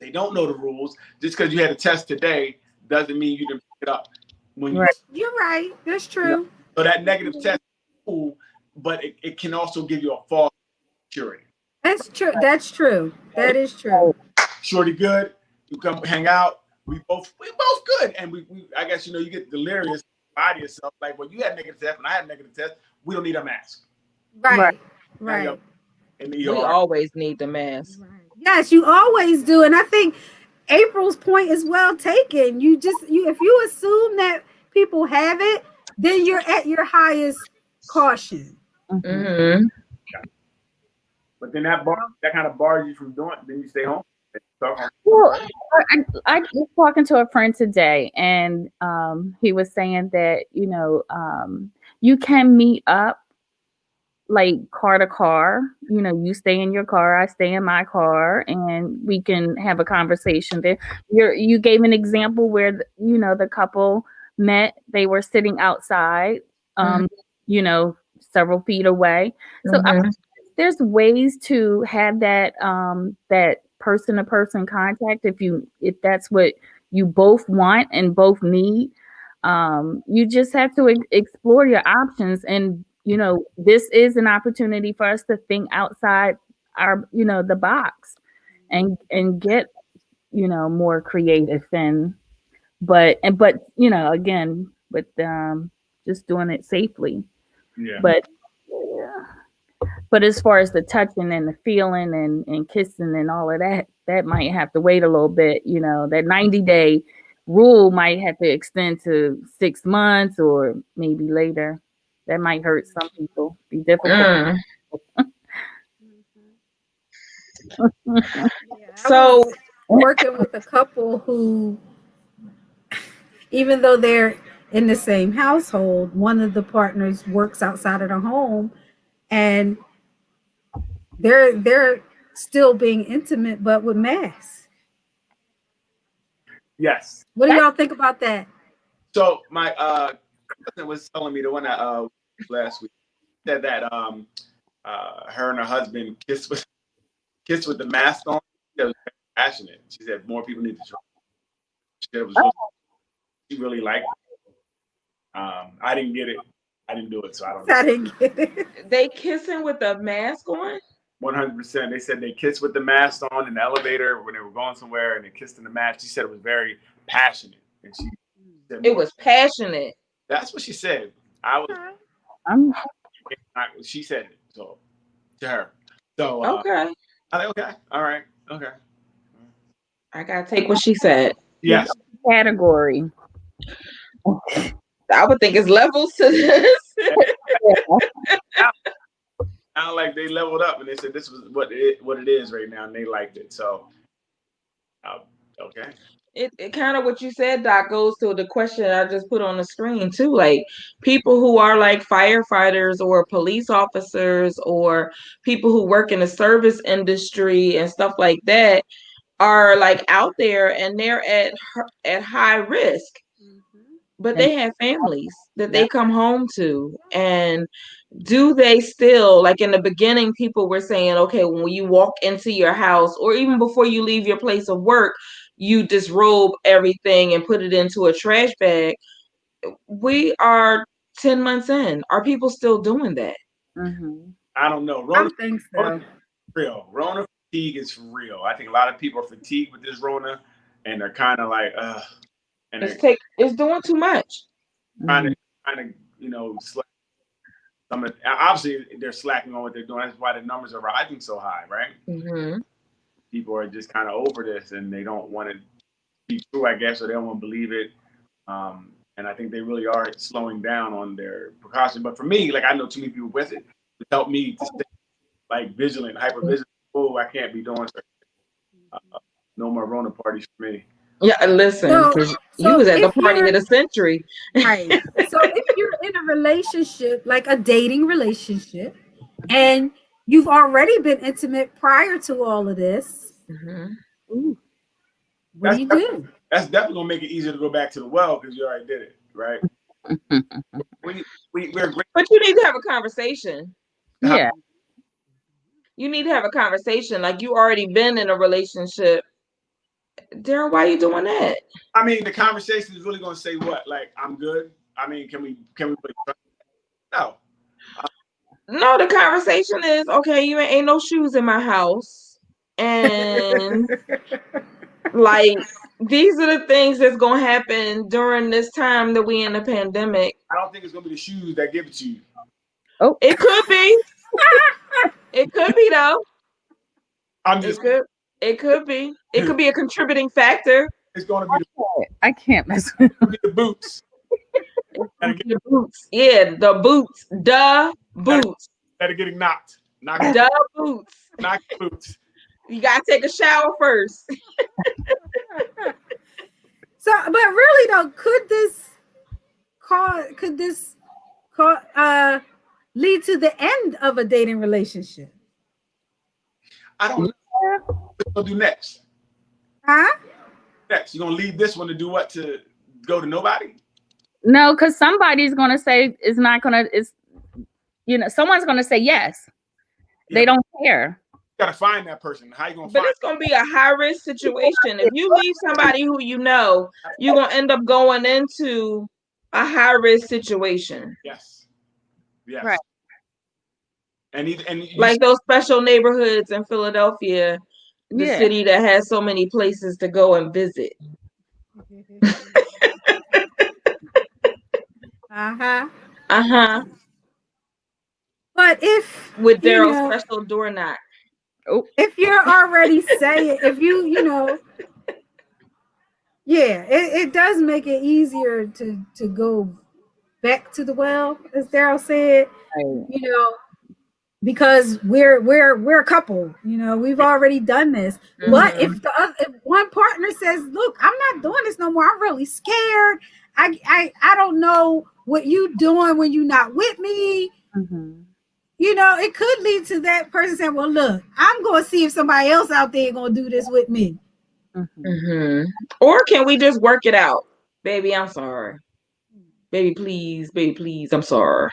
they don't know the rules. Just because you had a test today doesn't mean you didn't pick it up. You're right. That's true. So that negative test is cool, but it can also give you a false security. That's true. That's true. That is true. Shorty good. You come hang out. We both good. And we I guess you get delirious by yourself. Like, well, you had negative test and I had negative test. We don't need a mask. Right. We always need the mask. Right. Yes, you always do. And I think April's point is well taken. If you assume that people have it, then you're at your highest caution. Mm-hmm. But then that kind of bars you from doing it. Then you stay home. Well, I was talking to a friend today, and he was saying that you can meet up like car to car. You stay in your car, I stay in my car, and we can have a conversation there. You gave an example where the couple met. They were sitting outside, several feet away. So there's ways to have that person-to-person contact if that's what you both want and both need. You just have to explore your options, and this is an opportunity for us to think outside our the box and get more creative but again with just doing it safely. But as far as the touching and the feeling and kissing and all of that might have to wait a little bit. That 90-day rule might have to extend to 6 months or maybe later. That might hurt some people, be difficult. So working with a couple who, even though they're in the same household, one of the partners works outside of the home, and they're still being intimate, but with masks. Yes. What do y'all think about that? So my cousin was telling me, the one that last week, said that her and her husband kissed with the mask on. It was very passionate. She said more people need to try. She said it was she really liked it. I didn't get it. I didn't do it, so I don't I know. didn't get it. They kissing with a mask on? 100%. They said they kissed with the mask on in the elevator when they were going somewhere, and they kissed in the mask. She said it was very passionate, and she said It was passionate. That's what she said. I was. I'm She said it. So to her. So Okay. I'm like, okay, all right, okay. I gotta take what she said. Yes. category. I would think it's levels to this. Sound like they leveled up and they said this was what it is right now, and they liked it. So, okay. It kind of what you said, Doc, goes to the question I just put on the screen too. Like people who are like firefighters or police officers or people who work in the service industry and stuff like that are like out there and they're at high risk, but they have families that they come home to. And do they still, like in the beginning, people were saying, okay, when you walk into your house or even before you leave your place of work, you disrobe everything and put it into a trash bag. We are 10 months in. Are people still doing that? Mm-hmm. I don't know. I think so. Real. Rona fatigue is real. I think a lot of people are fatigued with this Rona, and they're kind of like, and it's doing too much. Trying to, slack. Obviously, they're slacking on what they're doing. That's why the numbers are rising so high, right? Mm-hmm. People are just kind of over this, and they don't want to be true, I guess, or they don't want to believe it. And I think they really are slowing down on their precaution. But for me, like I know too many people with it to help me to stay like vigilant, hyper vigilant. Oh, I can't be doing no more Rona parties for me. Yeah, listen, because you was at the party of the century. Right. So if you're in a relationship, like a dating relationship, and you've already been intimate prior to all of this, what do you do? That's definitely gonna make it easier to go back to the well because you already did it, right? We're great. But you need to have a conversation. Yeah. You need to have a conversation. Like you already been in a relationship. Darryl, why are you doing that? I mean, the conversation is really gonna say what? Like, I'm good. I mean, can we play? No. No, the conversation is okay. You ain't no shoes in my house, and like these are the things that's gonna happen during this time that we in the pandemic. I don't think it's gonna be the shoes that give it to you. Oh, it could be. It could be though. It could be. It could be a contributing factor. It's gonna be I can't mess with the boots. The boots. Yeah, the boots. The boots. That are getting knocked. The boots. Knock the boots. You gotta take a shower first. So, but really though, could this lead to the end of a dating relationship? I don't know. What you gonna do next? Huh? Next, you're gonna leave this one to do what? To go to nobody? No, because somebody's gonna say it's not gonna. It's someone's gonna say yes. Yeah. They don't care. You gotta find that person. How you gonna? But it's gonna be a high risk situation. If you leave somebody who you know, you're gonna end up going into a high risk situation. Yes. Yes. Right. And like those special neighborhoods in Philadelphia, the city that has so many places to go and visit. But if with Darryl's special door knock. If you're already saying, if it does make it easier to go back to the well, as Darryl said, because we're a couple, we've already done this. Mm-hmm. But if one partner says, "Look, I'm not doing this no more. I'm really scared. I don't know what you doing when you're not with me." Mm-hmm. It could lead to that person saying, "Well, look, I'm going to see if somebody else out there going to do this with me." Mm-hmm. Or can we just work it out? Baby, I'm sorry. Baby, please, I'm sorry.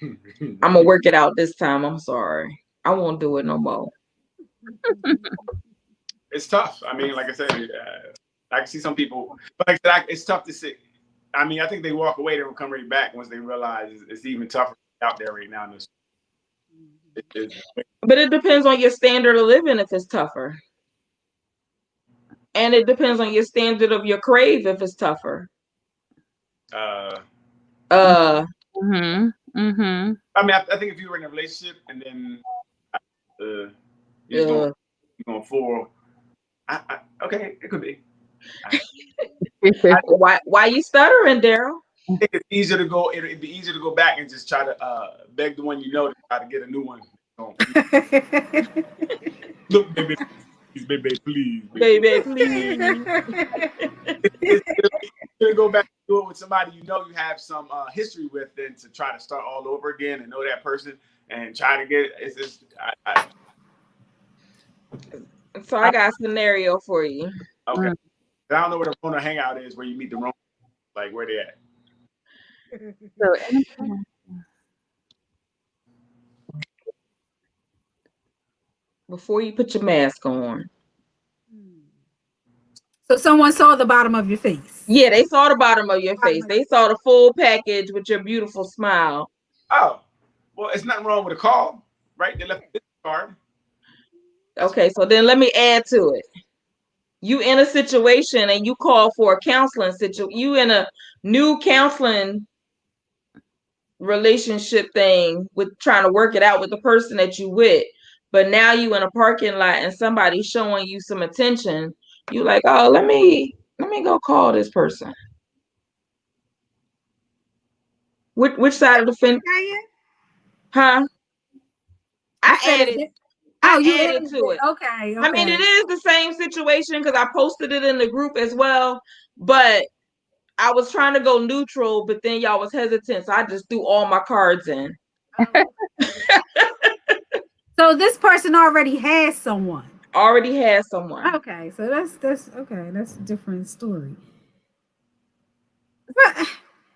I'm going to work it out this time. I'm sorry. I won't do it no more. It's tough. I mean, like I said, I can see some people, but like I said, it's tough to see. I mean, I think they walk away, they will come right back once they realize it's even tougher out there right now. But it depends on your standard of living if it's tougher. And it depends on your standard of your crave if it's tougher. Mm-hmm. Mm-hmm. I mean, I think if you were in a relationship and then you're going full, okay, it could be. Why you stuttering, Daryl? I think it's easier to go. It'd be easier to go back and just try to beg the one you know to try to get a new one. Look, baby, please. Baby, please. It's gonna go back and do it with somebody you know you have some history with, than to try to start all over again and know that person and try to get it. It's just, So I got a scenario for you. okay. I don't know where the Rona hangout is, where you meet the Rona, like where they at. So, Before you put your mask on. So someone saw the bottom of your face. Yeah, they saw the bottom of your face. They saw the full package with your beautiful smile. Oh, well, it's nothing wrong with a call, right? They left a business card. Okay, so then let me add to it. You in a situation and you call for a counseling situation. You in a new counseling relationship thing with trying to work it out with the person that you with. But now you in a parking lot and somebody's showing you some attention. You like, oh, let me go call this person. Which side of the fence? Huh? I added to it. Okay. I mean, it is the same situation because I posted it in the group as well, but I was trying to go neutral, but then y'all was hesitant, so I just threw all my cards in. So this person already has someone. Already has someone. Okay, so that's okay. That's a different story. But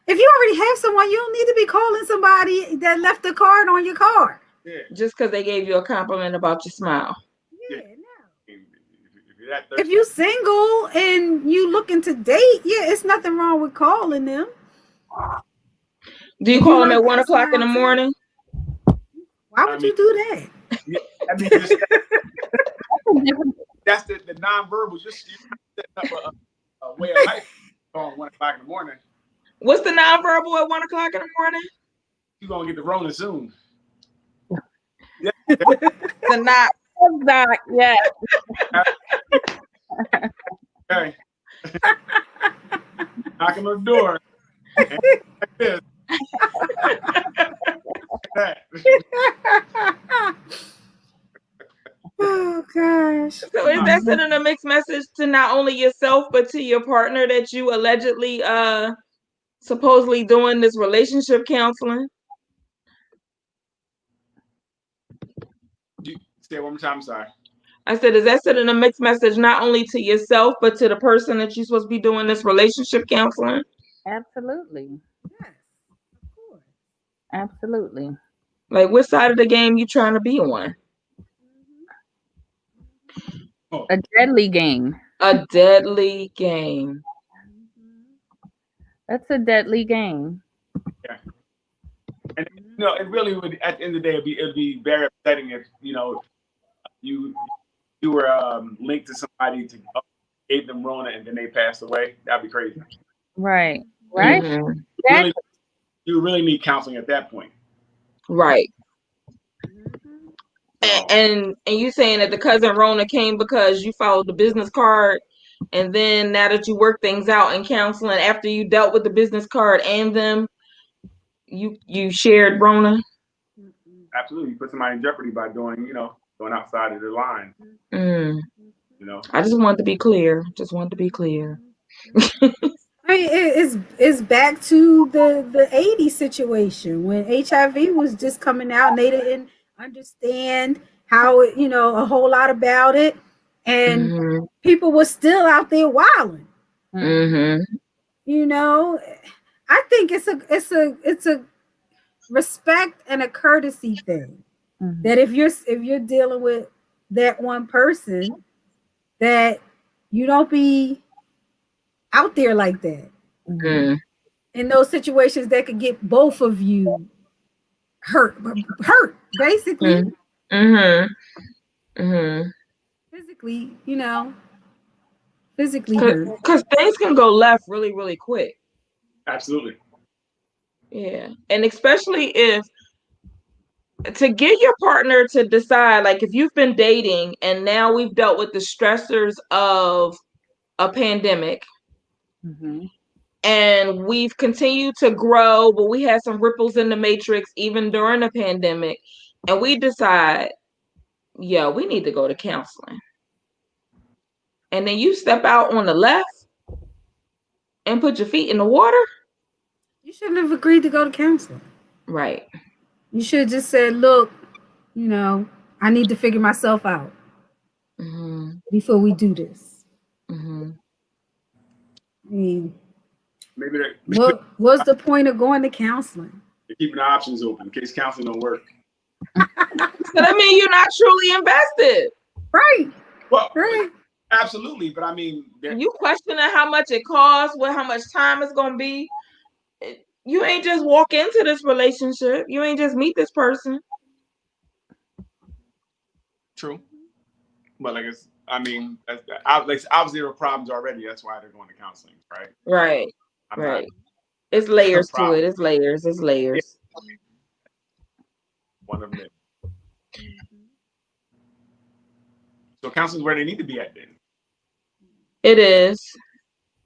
if you already have someone, you don't need to be calling somebody that left a card on your card. Yeah. Just because they gave you a compliment about your smile. Yeah, Yeah. no. If you single and you looking to date, yeah, it's nothing wrong with calling them. Do you call them at 1 o'clock in the morning? Why would you do that? Yeah, I mean, that's the nonverbal. Just setting up a way of life on 1 o'clock in the morning. What's the nonverbal at 1 o'clock in the morning? You're gonna get the Rona soon. Yeah. The knock. Yeah. Okay. Knocking on the door. Like this. Oh gosh. So is that sending a mixed message to not only yourself but to your partner that you allegedly supposedly doing this relationship counseling? Say it one more time, sorry. I said, is that sending a mixed message not only to yourself but to the person that you're supposed to be doing this relationship counseling? Absolutely. Yes, of course. Absolutely. Like, which side of the game you trying to be on? A deadly game. A deadly game. That's a deadly game. Yeah. And it really would. At the end of the day, it'd be very upsetting if you were linked to somebody to gave them Rona and then they passed away. That'd be crazy. Right. Right. Mm-hmm. You really need counseling at that point. Right. And you saying that the cousin Rona came because you followed the business card, and then now that you work things out in counseling, after you dealt with the business card and them, you shared Rona? Absolutely. You put somebody in jeopardy by going outside of the line. I just want to be clear. I mean, it's back to the 80s situation when HIV was just coming out and they didn't understand how a whole lot about it, and people were still out there wilding. I think it's a respect and a courtesy thing, that if you're dealing with that one person, that you don't be out there like that. in those situations that could get both of you hurt basically. Physically, physically hurt. Because things can go left really, really quick. Absolutely. Yeah. And especially if to get your partner to decide, like if you've been dating and now we've dealt with the stressors of a pandemic and we've continued to grow, but we had some ripples in the matrix even during the pandemic, and we decide, yeah, we need to go to counseling. And then you step out on the left and put your feet in the water. You shouldn't have agreed to go to counseling. Right. You should have just said, look, I need to figure myself out before we do this. I mean, maybe what was the point of going to counseling? They're keeping the options open in case counseling don't work. So that means you're not truly invested. Right. Well, right. Absolutely. But I mean, you questioning how much it costs, how much time it's going to be. You ain't just walk into this relationship. You ain't just meet this person. True. But obviously there were problems already. That's why they're going to counseling, right? Right. Right. It's layers to it. It's layers. Yeah. One of them. So counseling's where they need to be at then. It is.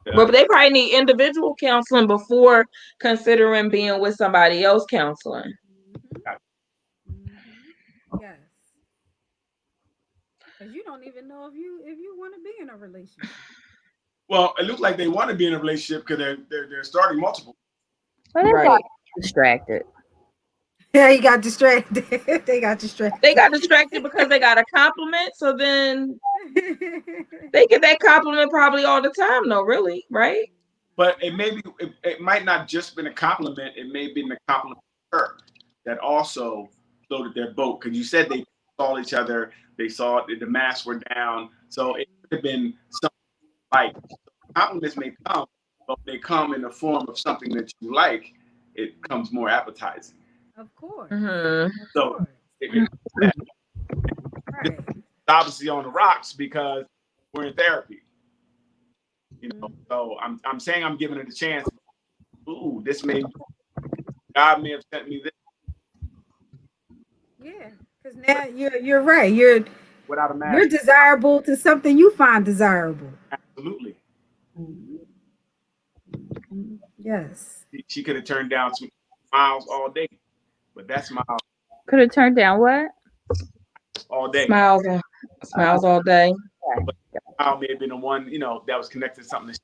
Yeah. But they probably need individual counseling before considering being with somebody else counseling. Yes. Because you don't even know if you want to be in a relationship. Well, it looks like they want to be in a relationship because they're starting multiple. But they got distracted. Yeah, he got distracted. They got distracted. They got distracted because they got a compliment. So then they get that compliment probably all the time, though, really, right? But it might not just been a compliment. It may have been a compliment to her that also floated their boat. Because you said they saw each other. They saw the masks were down. So it could have been something like compliments may come, but they come in the form of something that you like. It becomes more appetizing. Of course. So it's obviously on the rocks because we're in therapy. So I'm saying I'm giving it a chance. Ooh, God may have sent me this. Yeah, because now you're right. You're without a mask. You're desirable to something you find desirable. Absolutely. Yes. She could have turned down smiles all day. But that smile could have turned down what? All day. Smiles all day. But smile may have been the one, that was connected to something.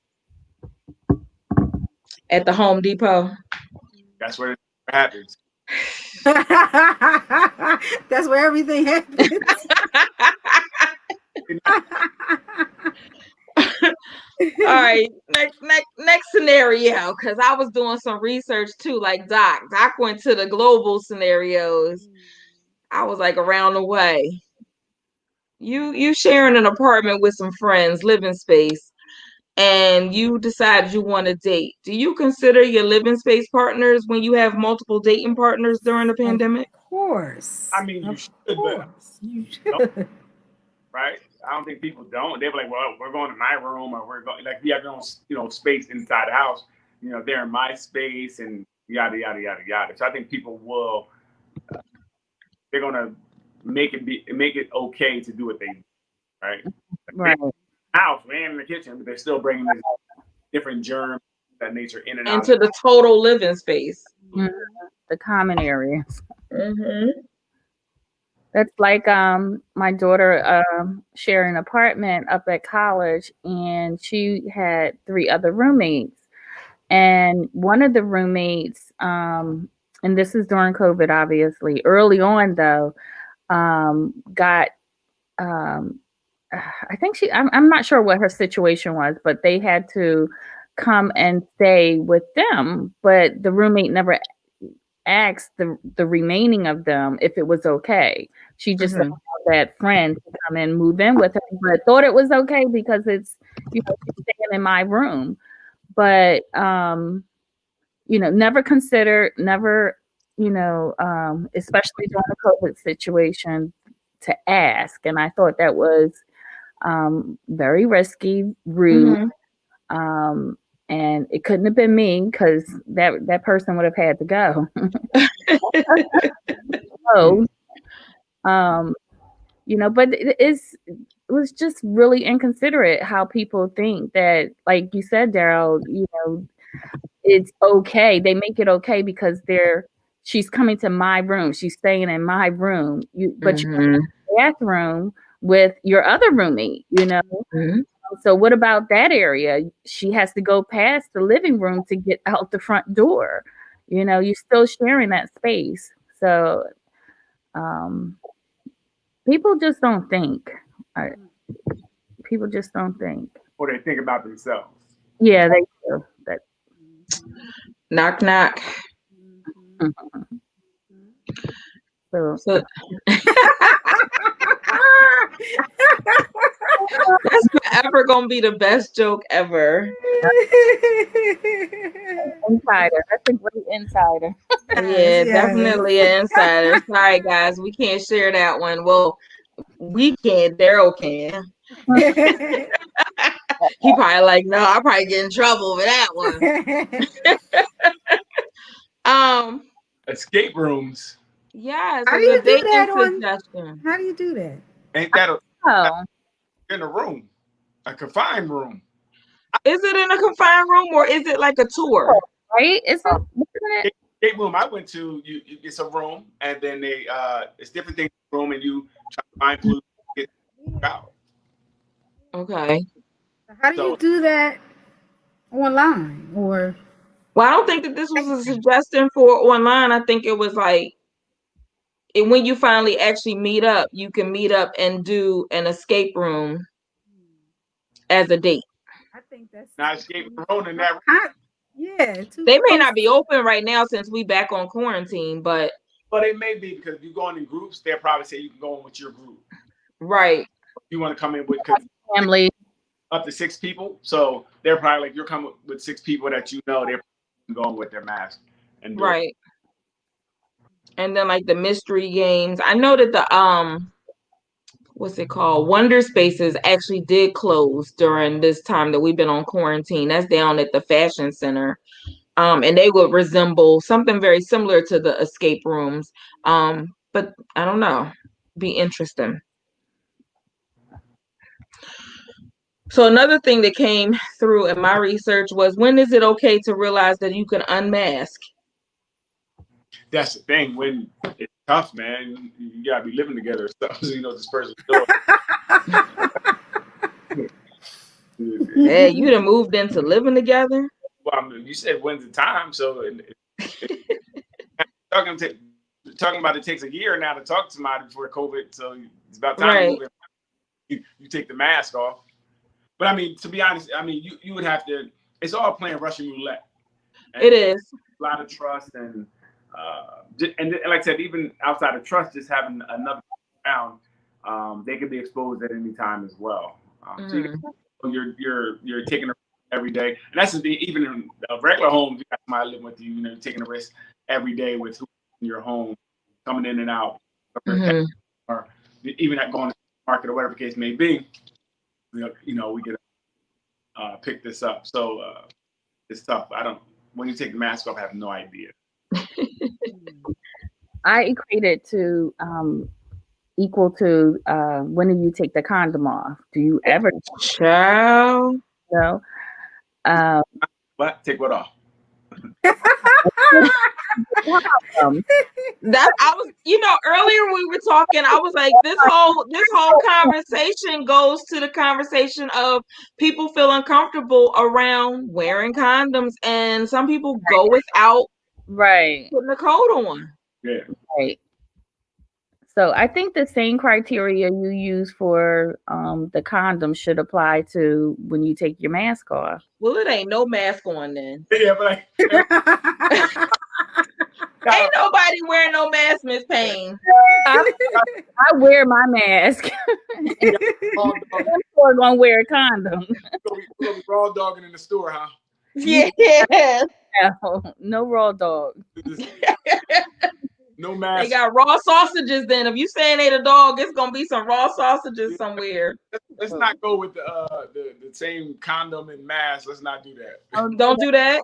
At the Home Depot. That's where it happens. That's where everything happens. All right, next scenario, because I was doing some research too, like Doc went to the global scenarios. I was like around the way. You sharing an apartment with some friends, living space, and you decide you want to date. Do you consider your living space partners when you have multiple dating partners during the pandemic? Of course. I mean, you should. Right? I don't think people don't. They're like, well, we're going to my room, or we're going, like, we have your own, space inside the house. They're in my space, and yada yada yada yada. So I think people will. They're gonna make it okay to do what they do, right? Right. House, we're in the kitchen, but they're still bringing this different germs that nature in and out into the total living space, the common areas. Mm-hmm. That's like my daughter sharing an apartment up at college, and she had 3 other roommates. And one of the roommates, and this is during COVID, obviously. Early on, though, got I think I'm not sure what her situation was, but they had to come and stay with them. But the roommate never asked the remaining of them if it was okay. She just allowed that friend to come and move in with her, but thought it was okay because it's she's staying in my room. But never considered, never, especially during the COVID situation, to ask. And I thought that was very risky, rude. Mhm. And it couldn't have been me, because that person would have had to go. So, but it was just really inconsiderate how people think that, like you said, Daryl, it's okay. They make it okay because she's coming to my room. She's staying in my room. But you're in Mhm. the bathroom with your other roommate, Mhm. So what about that area? She has to go past the living room to get out the front door. You're still sharing that space. So people just don't think. People just don't think. Or they think about themselves. Yeah, they do. That. Knock, knock. So So that's forever gonna be the best joke ever. insider. That's a great insider. Yeah, Yes. definitely an insider. Sorry, guys, we can't share that one. Well, we can. Daryl can. He probably like, no, I'll probably get in trouble for that one. Escape rooms. Yeah, How so do you the do that dating suggestion. How do you do that? Ain't that Oh, in a room, a confined room? Is it in a confined room or is it like a tour? right? Isn't it? Escape room I went to, it's a room, and then they it's different things in the room, and you try to find clues to get out. Okay. How do you do that online or? Well, I don't think that this was a suggestion for online. I think it was like when you finally actually meet up, you can meet up and do an escape room as a date. I think that's Not escape room in that. Yeah, they may not be open right now since we back on quarantine, but it may be, because if you go in groups, they'll probably say you can go in with your group. Right. You want to come in with family up to 6 people, so they're probably like, you're coming with 6 people that they're going with their mask and right. And then like the mystery games. I know that the what's it called? Wonder Spaces actually did close during this time that we've been on quarantine. That's down at the Fashion Center. And they would resemble something very similar to the escape rooms. But I don't know. Be interesting. So another thing that came through in my research was, when is it okay to realize that you can unmask? That's the thing. When it's tough, man, you gotta be living together, so you know this person's doing. Hey, you done moved into living together? Well, I mean, you said when's the time, so talking about it takes a year now to talk to somebody before COVID, so it's about time to move in. You take the mask off. But I mean, to be honest, I mean, you would have to. It's all playing Russian roulette. And it is a lot of trust, and like I said, even outside of trust, just having another round, they could be exposed at any time as well. So you're taking a risk every day, and that's even in a regular home. You got somebody living with you, you're taking a risk every day with who's in your home, coming in and out, or even at going to the market or whatever the case may be. We get to pick this up. So it's tough. When you take the mask off, I have no idea. I equate it to equal to when do you take the condom off? Do you ever? Child. No. What? Take what off? That I was, earlier we were talking, I was like, this whole conversation goes to the conversation of people feel uncomfortable around wearing condoms, and some people go without putting the coat on. Yeah. Right. So I think the same criteria you use for the condom should apply to when you take your mask off. Well, it ain't no mask on then. Yeah, but ain't nobody wearing no mask, Miss Payne. I wear my mask. I'm gonna wear a condom. We're raw dogging in the store, huh? Yeah. No raw dog. No They mask. got raw sausages then. If you saying they the dog, it's gonna be some raw sausages somewhere. Let's not go with the same condom and mask. Let's not do that. Don't do that.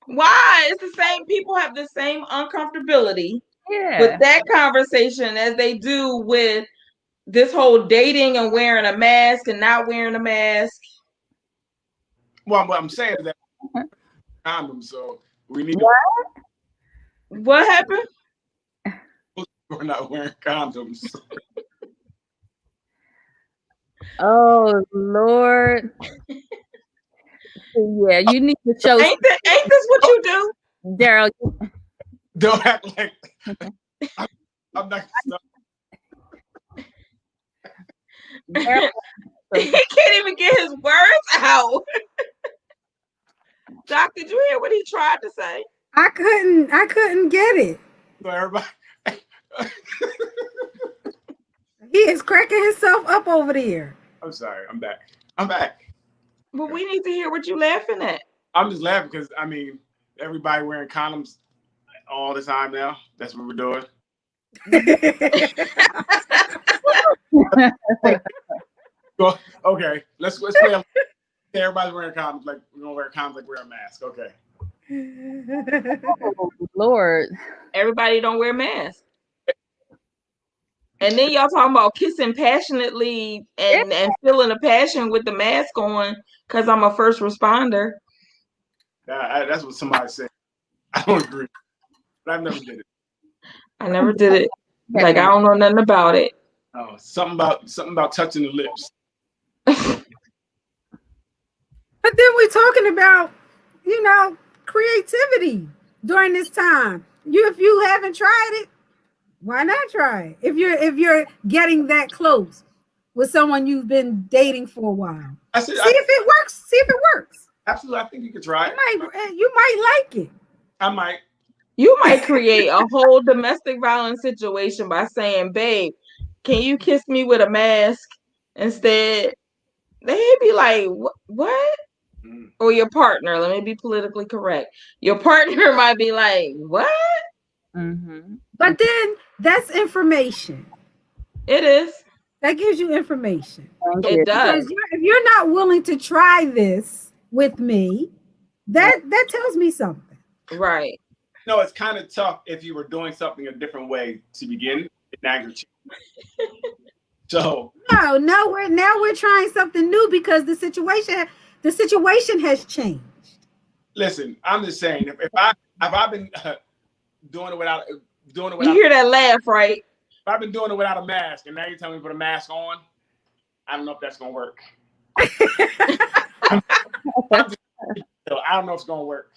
Why? It's the same. People have the same uncomfortability with that conversation as they do with this whole dating and wearing a mask and not wearing a mask. Well, what I'm saying is that condoms, so we need What happened? we're not wearing condoms. Oh Lord. Yeah, you need to show. Ain't this what you do? Daryl? Don't act like I'm not. Daryl, He can't even get his words out. Doc, did you hear what he tried to say? I couldn't get it. So everybody. He is cracking himself up over there. I'm sorry. I'm back. But we need to hear what you laughing at. I'm just laughing because I mean everybody wearing condoms all the time now. That's what we're doing. Okay, let's play. Everybody's wearing condoms like we're gonna wear condoms like we're a mask. Okay. oh, Lord. Everybody don't wear masks. And then y'all talking about kissing passionately and feeling a passion with the mask on because I'm a first responder. That's what somebody said. I don't agree. But I never did it. I never did it. Like I don't know nothing about it. Oh, something about touching the lips. But then we're talking about, creativity during this time. If you haven't tried it, why not try it? If you're getting that close with someone you've been dating for a while, see if it works. See if it works. Absolutely, I think you could try it. You might like it. I might. You might create a whole domestic violence situation by saying, "Babe, can you kiss me with a mask instead?" They'd be like, "What?" Or your partner. Let me be politically correct. Your partner might be like, "What?" Mm-hmm. But then that's information. It is. That gives you information. It does. Because if you're not willing to try this with me, that tells me something. Right. No, it's kind of tough if you were doing something a different way to begin. So now we're trying something new because the situation has changed. Listen, I'm just saying if I've been doing it without you hear that laugh, right? If I've been doing it without a mask and now you're telling me to put a mask on, I don't know if that's gonna work. I don't know if it's gonna work.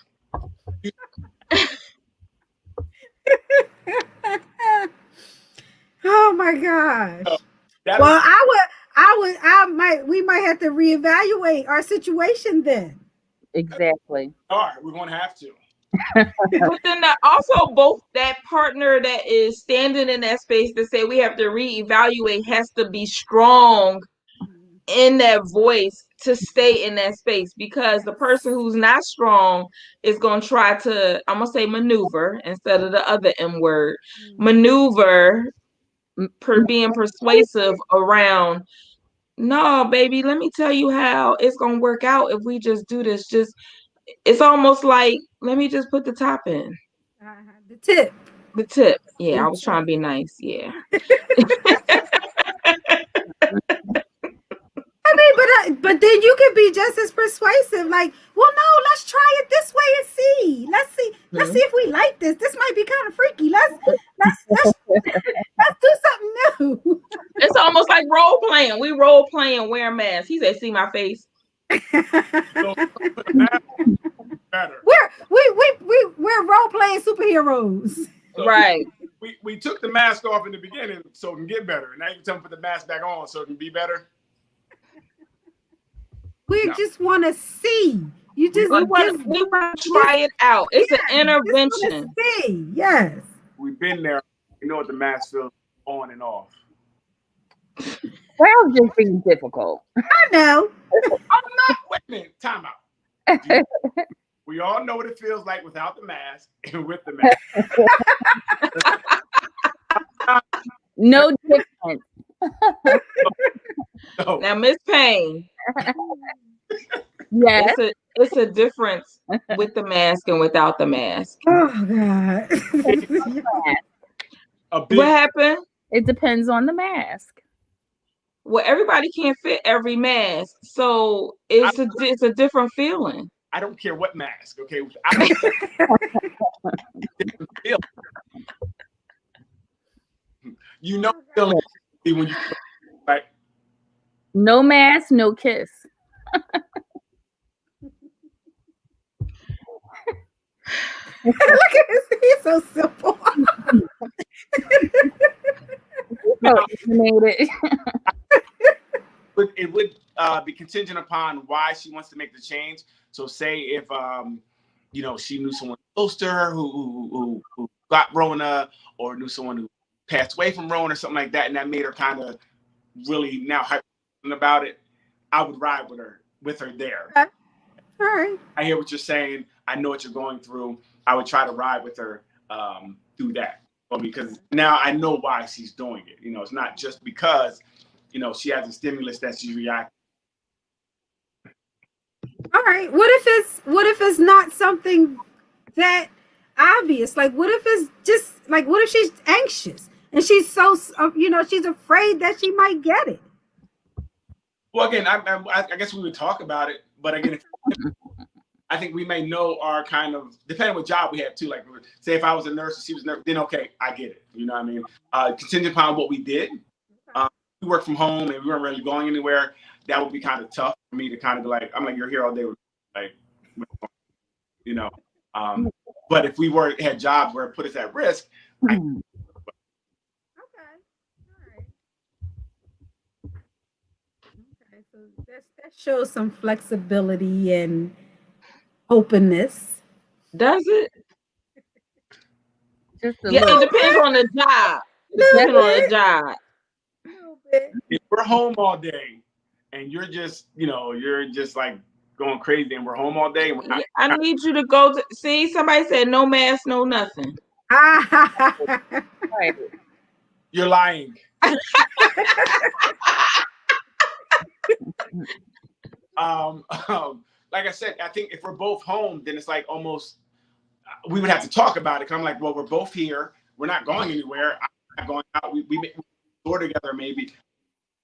Oh my gosh. We might have to reevaluate our situation then. Exactly. All right, we're gonna have to. But then also both that partner that is standing in that space to say we have to reevaluate has to be strong in that voice to stay in that space, because the person who's not strong is going to try to, I'm going to say maneuver instead of the other M word, maneuver being persuasive around, no, baby, let me tell you how it's going to work out if we just do this. It's almost like, let me just put the top in. The tip. Yeah, I was trying to be nice. Yeah. I mean, but then you can be just as persuasive. Like, well, no, let's try it this way and see. Let's see if we like this. This might be kind of freaky. Let's do something new. It's almost like role playing. We role playing wearing masks. He said, "See my face." So, better. We're role playing superheroes. So right. We took the mask off in the beginning so it can get better. Now you can tell them to put the mask back on so it can be better. We just want to see. We want to try it out. It's an intervention. See. Yes. We've been there. We know what the mask feels on and off. Well, just being difficult. I know. I'm not. Wait a minute. Time out. We all know what it feels like without the mask and with the mask. No difference. So, Now, Miss Payne, Yes. it's a difference with the mask and without the mask. Oh God. a big What happened? It depends on the mask. Well, everybody can't fit every mask, so it's a different feeling. I don't care what mask, okay? I don't feel. You know, feeling when you like No mask, no kiss. Look at this. He's so simple. So animated. it would be contingent upon why she wants to make the change. So, say if she knew someone close to her who got Rona, or knew someone who passed away from Rona or something like that, and that made her kind of really now hyped about it, I would ride with her there. Okay. All right. I hear what you're saying. I know what you're going through. I would try to ride with her through that, because now I know why she's doing it. It's not just because she has a stimulus that she's reacting. All right. What if it's not something that obvious? Like, what if it's just like, what if she's anxious and she's so she's afraid that she might get it? Well, again, I guess we would talk about it, but again, I think we may know our kind of, depending what job we have too. Like, say if I was a nurse and she was a nurse, then okay, I get it. You know what I mean? Contingent upon what we did. We work from home and we weren't really going anywhere. That would be kind of tough for me to kind of be like, I'm like, you're here all day with me. Like, but if we had jobs where it put us at risk, Okay. All right. Okay. So that shows some flexibility and openness. Does it? Just a Yeah, little. it depends on the job. Depends on the job. A little bit. if we're home all day and you're just like going crazy and we're home all day and we're not, I need you to go to see. Somebody said no mask, no nothing. Right. you're lying. Like I said, I think if we're both home, then it's like almost we would have to talk about it. 'Cause I'm like, well, we're both here. We're not going anywhere. I'm not going out. We door together maybe.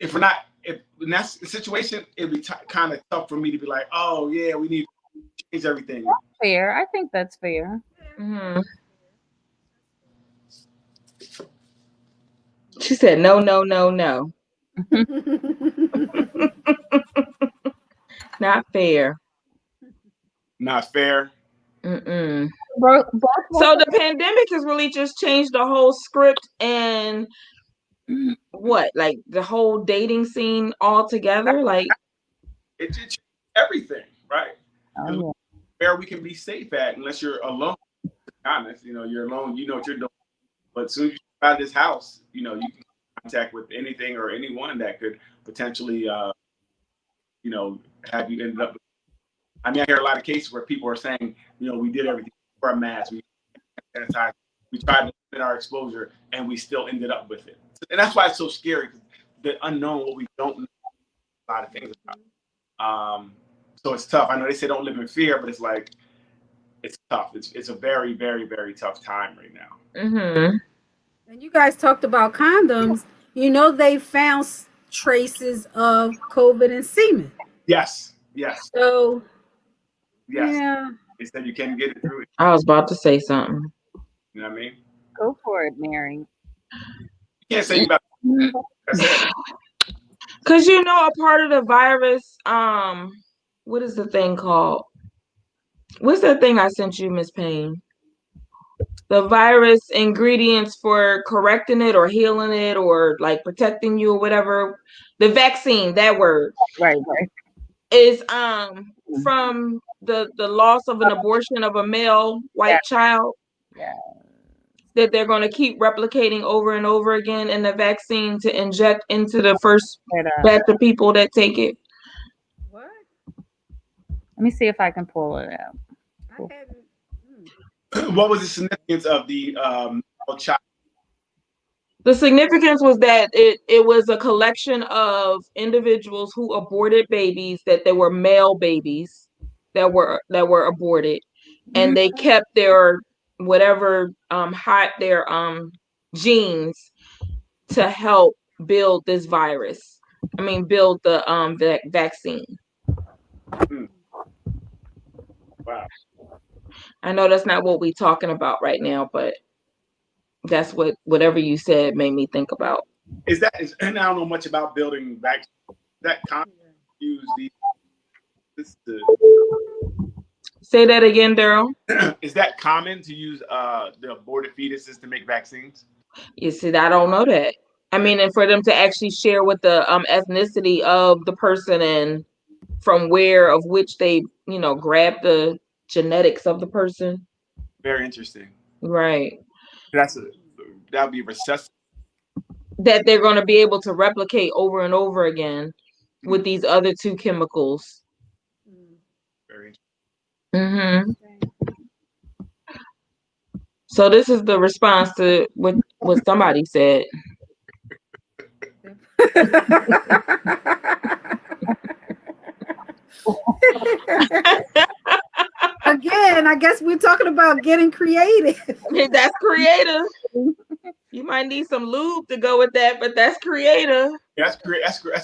If we're not, if in that situation, it'd be kind of tough for me to be like, oh yeah, we need to change everything. Fair. I think that's fair. Mm-hmm. She said no, no, no, no. Not fair. Not fair. Mm-mm. Both So the pandemic has really just changed the whole script and what, like the whole dating scene altogether? Like It changed everything, right? Oh, yeah. Where we can be safe at, unless you're alone. To be honest, you're alone. You know what you're doing. But as soon as you get out of this house, you can contact with anything or anyone that could potentially, have you ended up. I mean, I hear a lot of cases where people are saying, we did everything for a mask, we sanitized, we tried to limit our exposure, and we still ended up with it. And that's why it's so scary, the unknown, what we don't know a lot of things about. So it's tough. I know they say don't live in fear, but it's like, it's tough. It's a very, very, very tough time right now. mm-hmm. And you guys talked about condoms. They found traces of COVID in semen. Yes. So, Yes. yeah. They said you can get it through it. I was about to say something. You know what I mean? Go for it, Mary. You can't say about that's it. Because a part of the virus, what is the thing called? What's that thing I sent you, Miss Payne? The virus ingredients for correcting it or healing it or like protecting you or whatever. The vaccine, that word. Right. Is from the loss of an abortion of a male white child. Yeah. That they're going to keep replicating over and over again in the vaccine to inject into the first batch of people that take it. What? Let me see if I can pull it out. I hadn't. What was the significance of the child? The significance was that it was a collection of individuals who aborted babies, that they were male babies that were aborted, and they kept their whatever their genes to help build this virus. I mean, build the vaccine. Wow. I know that's not what we're talking about right now, but that's whatever you said made me think about. And I don't know much about building vaccines. That common use Say that again, Daryl. Is that common to use the aborted fetuses to make vaccines? You see, I don't know that. I mean, and for them to actually share with the ethnicity of the person and from which they, grab the genetics of the person. Very interesting. Right. That'd be recessive. That they're going to be able to replicate over and over again with these other two chemicals. Very interesting. So this is the response to what somebody said. Again, I guess we're talking about getting creative. That's creative. You might need some lube to go with that, but that's creative. That's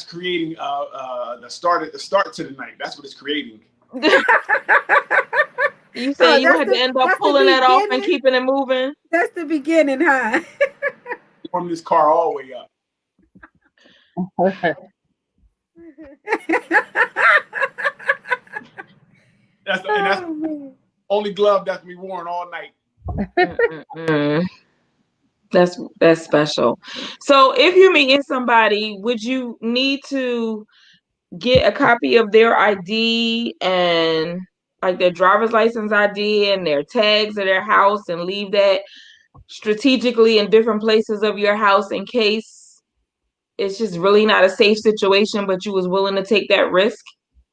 creating the start to the night. That's what it's creating. You say you had to end up pulling that off and keeping it moving? That's the beginning, huh? Warm this car all the way up. That's the only glove that's gonna be worn all night. That's special. So if you're meeting somebody, would you need to get a copy of their ID and like their driver's license ID and their tags of their house and leave that strategically in different places of your house in case it's just really not a safe situation, but you was willing to take that risk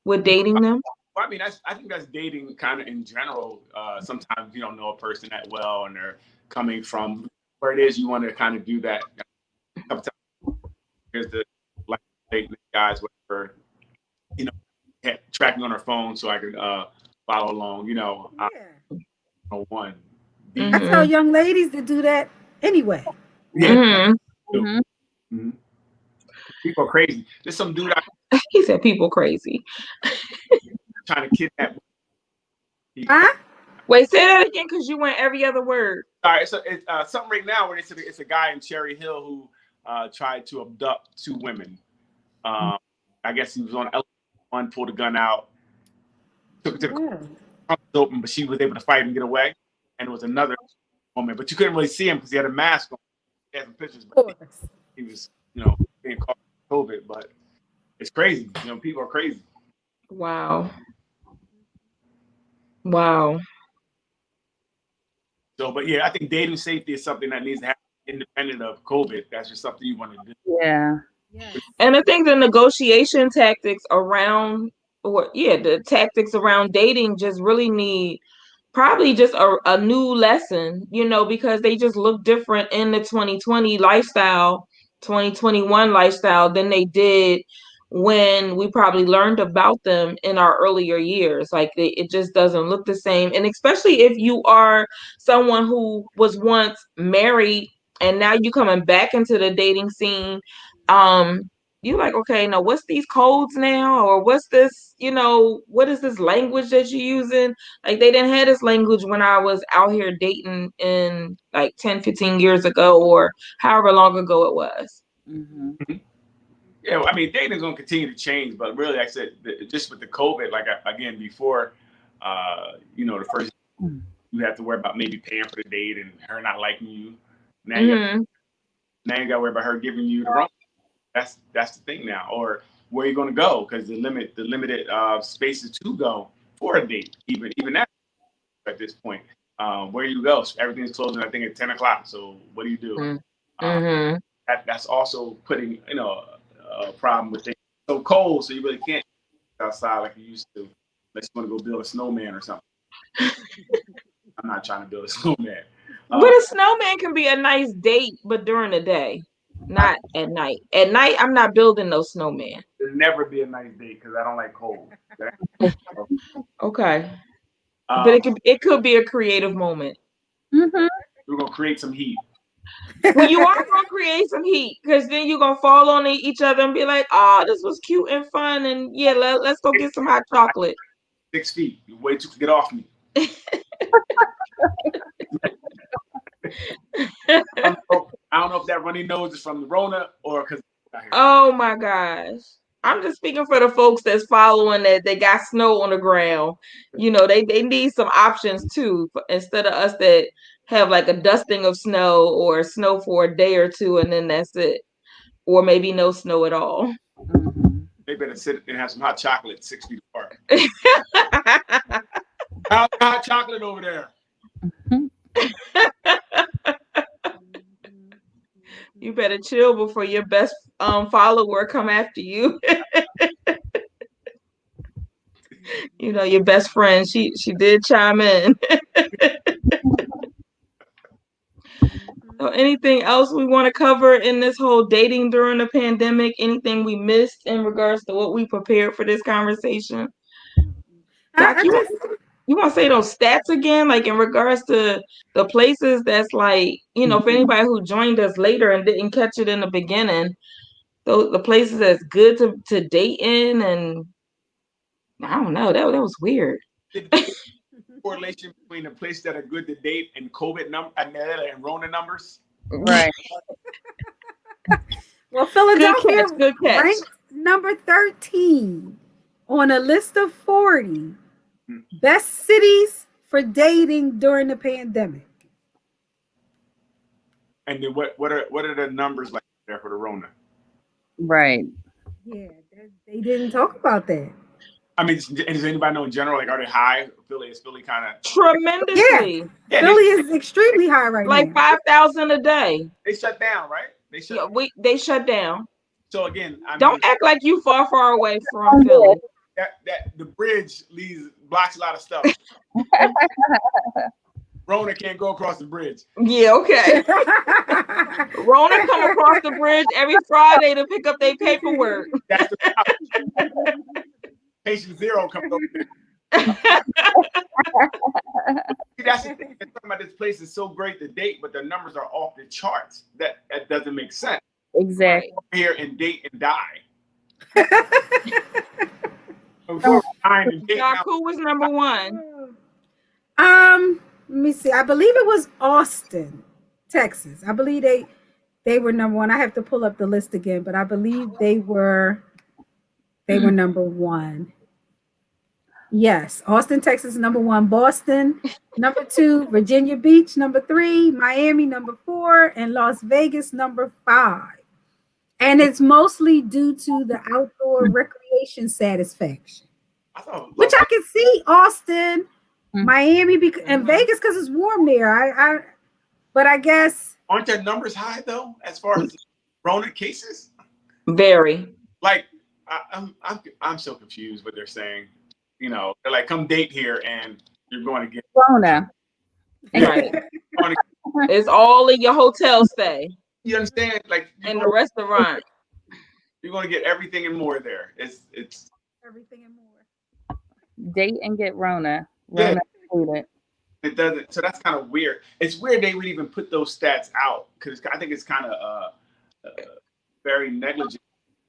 with dating them? Well, I mean, I think that's dating kind of in general. Sometimes you don't know a person that well and they're coming from where it is you want to kind of do that. Sometimes here's the like dating guys, whatever, tracking on her phone so I could follow along, one. I tell young ladies to do that anyway. Yeah. People are crazy. There's some dude he said people crazy. Trying to kidnap. Huh? Wait, say that again because you went every other word. All right, so it's something right now where it's a guy in Cherry Hill who tried to abduct two women. I guess he was on one, pulled a gun out, took the trunk open, but she was able to fight and get away. And it was another woman, but you couldn't really see him because he had a mask on. He had some pictures, but he was, being caught with COVID. But it's crazy. People are crazy. Wow. So, but yeah, I think dating safety is something that needs to happen independent of COVID. That's just something you want to do. Yeah. And I think the negotiation tactics around, the tactics around dating just really need probably just a new lesson, because they just look different in the 2020 lifestyle, 2021 lifestyle than they did when we probably learned about them in our earlier years. Like it just doesn't look the same. And especially if you are someone who was once married and now you coming back into the dating scene, you're like, okay, now what's these codes now? Or what's this, what is this language that you're using? Like they didn't have this language when I was out here dating in like 10, 15 years ago or however long ago it was. Yeah, I mean, dating is going to continue to change, but really, like I said, just with the COVID, like again, before, the first, you have to worry about maybe paying for the date and her not liking you. Now you got to worry about her giving you the wrong. That's the thing now, or where you're going to go because the limited spaces to go for a date, even that at this point, where you go, so everything's closing. I think at 10 o'clock. So what do you do? That's also putting a problem with things so cold, so you really can't go outside like you used to. Unless you want to go build a snowman or something. I'm not trying to build a snowman. But a snowman can be a nice date, but during the day, not at night. At night, I'm not building no snowman. It'll never be a nice date because I don't like cold. Okay. Okay. But it could be a creative moment. Mm-hmm. We're gonna create some heat. Well, you are gonna create some heat because then you're gonna fall on each other and be like, "Oh, this was cute and fun," and yeah, let's go get some hot chocolate. 6 feet. You wait to get off me. I don't know if that runny nose is from the Rona or because. Oh my gosh. I'm just speaking for the folks that's following that they got snow on the ground. You know, they need some options too, instead of us that have like a dusting of snow or snow for a day or two and then that's it. Or maybe no snow at all. They better sit and have some hot chocolate 6 feet apart. hot chocolate over there. You better chill before your best follower come after you. You know, your best friend, she did chime in. So anything else we want to cover in this whole dating during the pandemic? Anything we missed in regards to what we prepared for this conversation? Doc, you want to say those stats again, like in regards to the places that's like, you know, for anybody who joined us later and didn't catch it in the beginning, the places that's good to date in, and I don't know, that was weird. Correlation between the places that are good to date and COVID and Rona numbers. Right. Well, Philadelphia good catch. ranked number 13 on a list of 40 best cities for dating during the pandemic. And then what are the numbers like there for the Rona? Right. Yeah, they didn't talk about that. I mean, does anybody know in general, like, are they high? Is Philly kind of tremendously? Yeah, Philly is extremely high right like now. 5,000 a day. They shut down, right? They shut down. So again, don't act like you far away from Philly. That the bridge blocks a lot of stuff. Rona can't go across the bridge. Yeah, okay. Rona come across the bridge every Friday to pick up their paperwork. That's the problem. Patient zero comes over there. That's the thing. Talking about this place is so great to date, but the numbers are off the charts. That doesn't make sense. Exactly. Come here and date and die. Who was number one? Let me see. I believe it was Austin, Texas. I believe they were number one. I have to pull up the list again, but I believe they were number one. Yes, Austin, Texas, number one. Boston, number two. Virginia Beach, number three. Miami, number four. And Las Vegas, number 5. And it's mostly due to the outdoor recreation satisfaction, which I can see Austin, Miami, and Vegas because it's warm there. But I guess aren't their numbers high though, as far as Rona cases? Very. Like I'm so confused what they're saying. You know, they're like, come date here, and you're going to get Rona. Right. It's all in your hotel stay. You understand? Like in the restaurant. You're going to get everything and more there. It's everything and more. Date and get Rona. Yeah. Rona. It doesn't. So that's kind of weird. It's weird they would even put those stats out because I think it's kind of very negligent,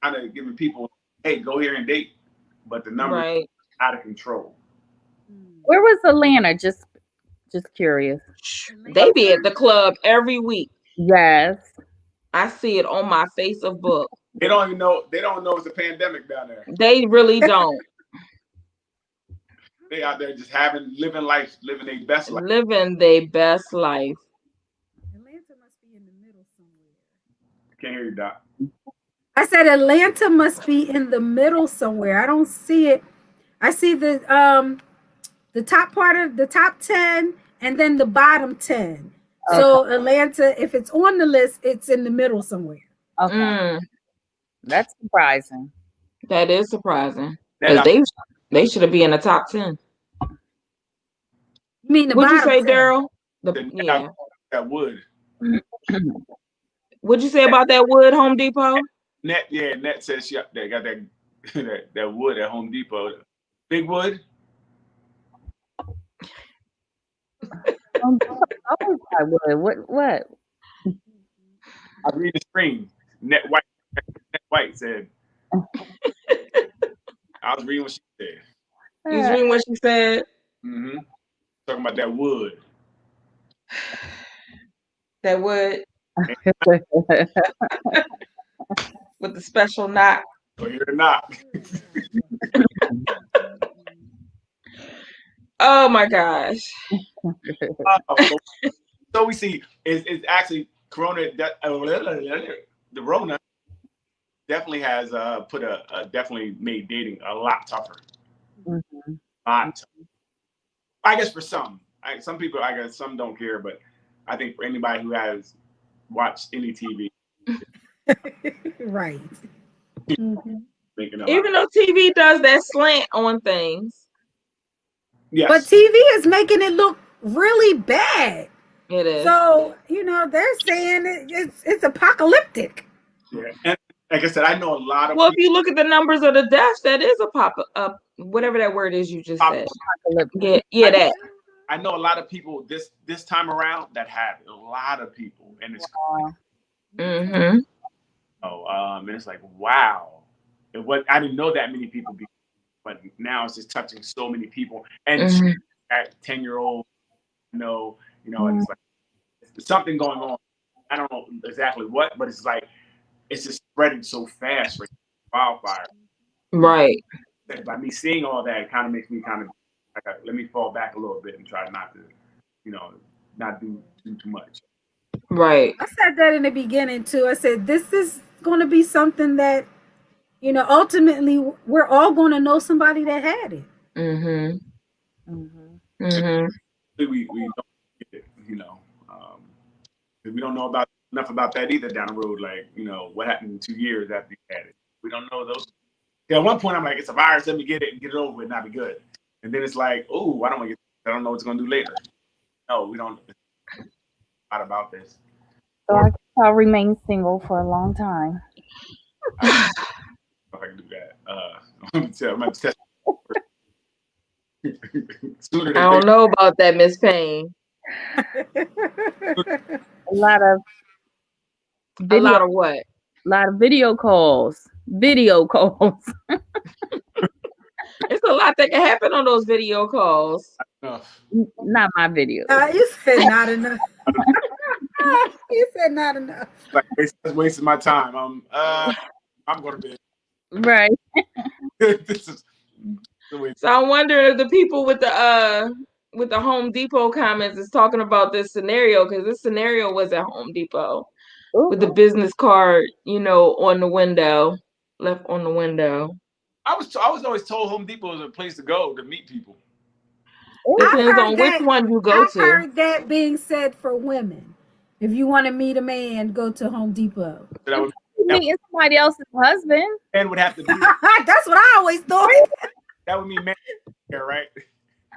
kind of giving people, hey, go here and date, but the numbers are out of control. Where was Atlanta? Just curious. They be at the club every week. Yes. I see it on my Facebook. They don't even know. They don't know it's a pandemic down there. They really don't. They out there just living life, living their best life. Living their best life. Atlanta must be in the middle somewhere. I can't hear you, Doc. I said Atlanta must be in the middle somewhere. I don't see it. I see the top part of the top 10 and then the bottom 10. Okay. So Atlanta, if it's on the list, it's in the middle somewhere. Okay. That's surprising. That is surprising. Because They should be in the top 10. You mean the What'd you bottom say, 10? Daryl? Yeah. That wood. What'd you say about that wood, Home Depot? Net says they got that that wood at Home Depot. Big wood. What? I read the screen. Net White said. I was reading what she said. You was reading what she said? Mm-hmm. Talking about that wood. That wood with the special knock. So you're not. Oh my gosh. So we see it's actually Corona. The Rona definitely has definitely made dating a lot tougher. Mm-hmm. I guess for some people, I guess some don't care, but I think for anybody who has watched any TV, Right. Even though TV does that slant on things. Yes. But TV is making it look really bad. It is. So, they're saying it's apocalyptic. Yeah. And like I said, I know a lot of Well, if you look at the numbers of the deaths, that is a pop-up, whatever that word is you just said. Yeah, that. I know a lot of people this time around that have a lot of people, and it's Mm-hmm. and it's like, wow. I didn't know that many people before, but now it's just touching so many people. And at 10-year-old, it's like there's something going on. I don't know exactly what, but it's like it's just spreading so fast for wildfire. Right. And by me seeing all that, it kind of makes me let me fall back a little bit and try not to, not do too much. Right. I said that in the beginning too. I said this is going to be something that, ultimately we're all going to know somebody that had it. Mm-hmm. Mm-hmm. Mm-hmm. We don't get it, we don't know enough about that either down the road. Like, what happened in 2 years after you had it? We don't know those. Yeah, at one point I'm like, it's a virus. Let me get it and get it over with, and not be good. And then it's like, oh, I don't know what it's going to do later. No, we don't. Not about this. So I guess I'll remain single for a long time. I can do that. I'm gonna test. I don't know about that, Miss Payne. A lot of what? A lot of video calls. It's a lot that can happen on those video calls. Not my video. You said not enough. You said not enough. Like wasting my time. I'm going to bed. Right. This is the way. So I wonder if the people with the Home Depot comments is talking about this scenario, because this scenario was at Home Depot. Ooh. With the business card, on the window, left on the window. I was always told Home Depot is a place to go to meet people. Depends on which one you go to. I've heard that being said for women. If you want to meet a man, go to Home Depot. Meeting somebody else's husband. Men would have to be. That's what I always thought. That would mean men there, right?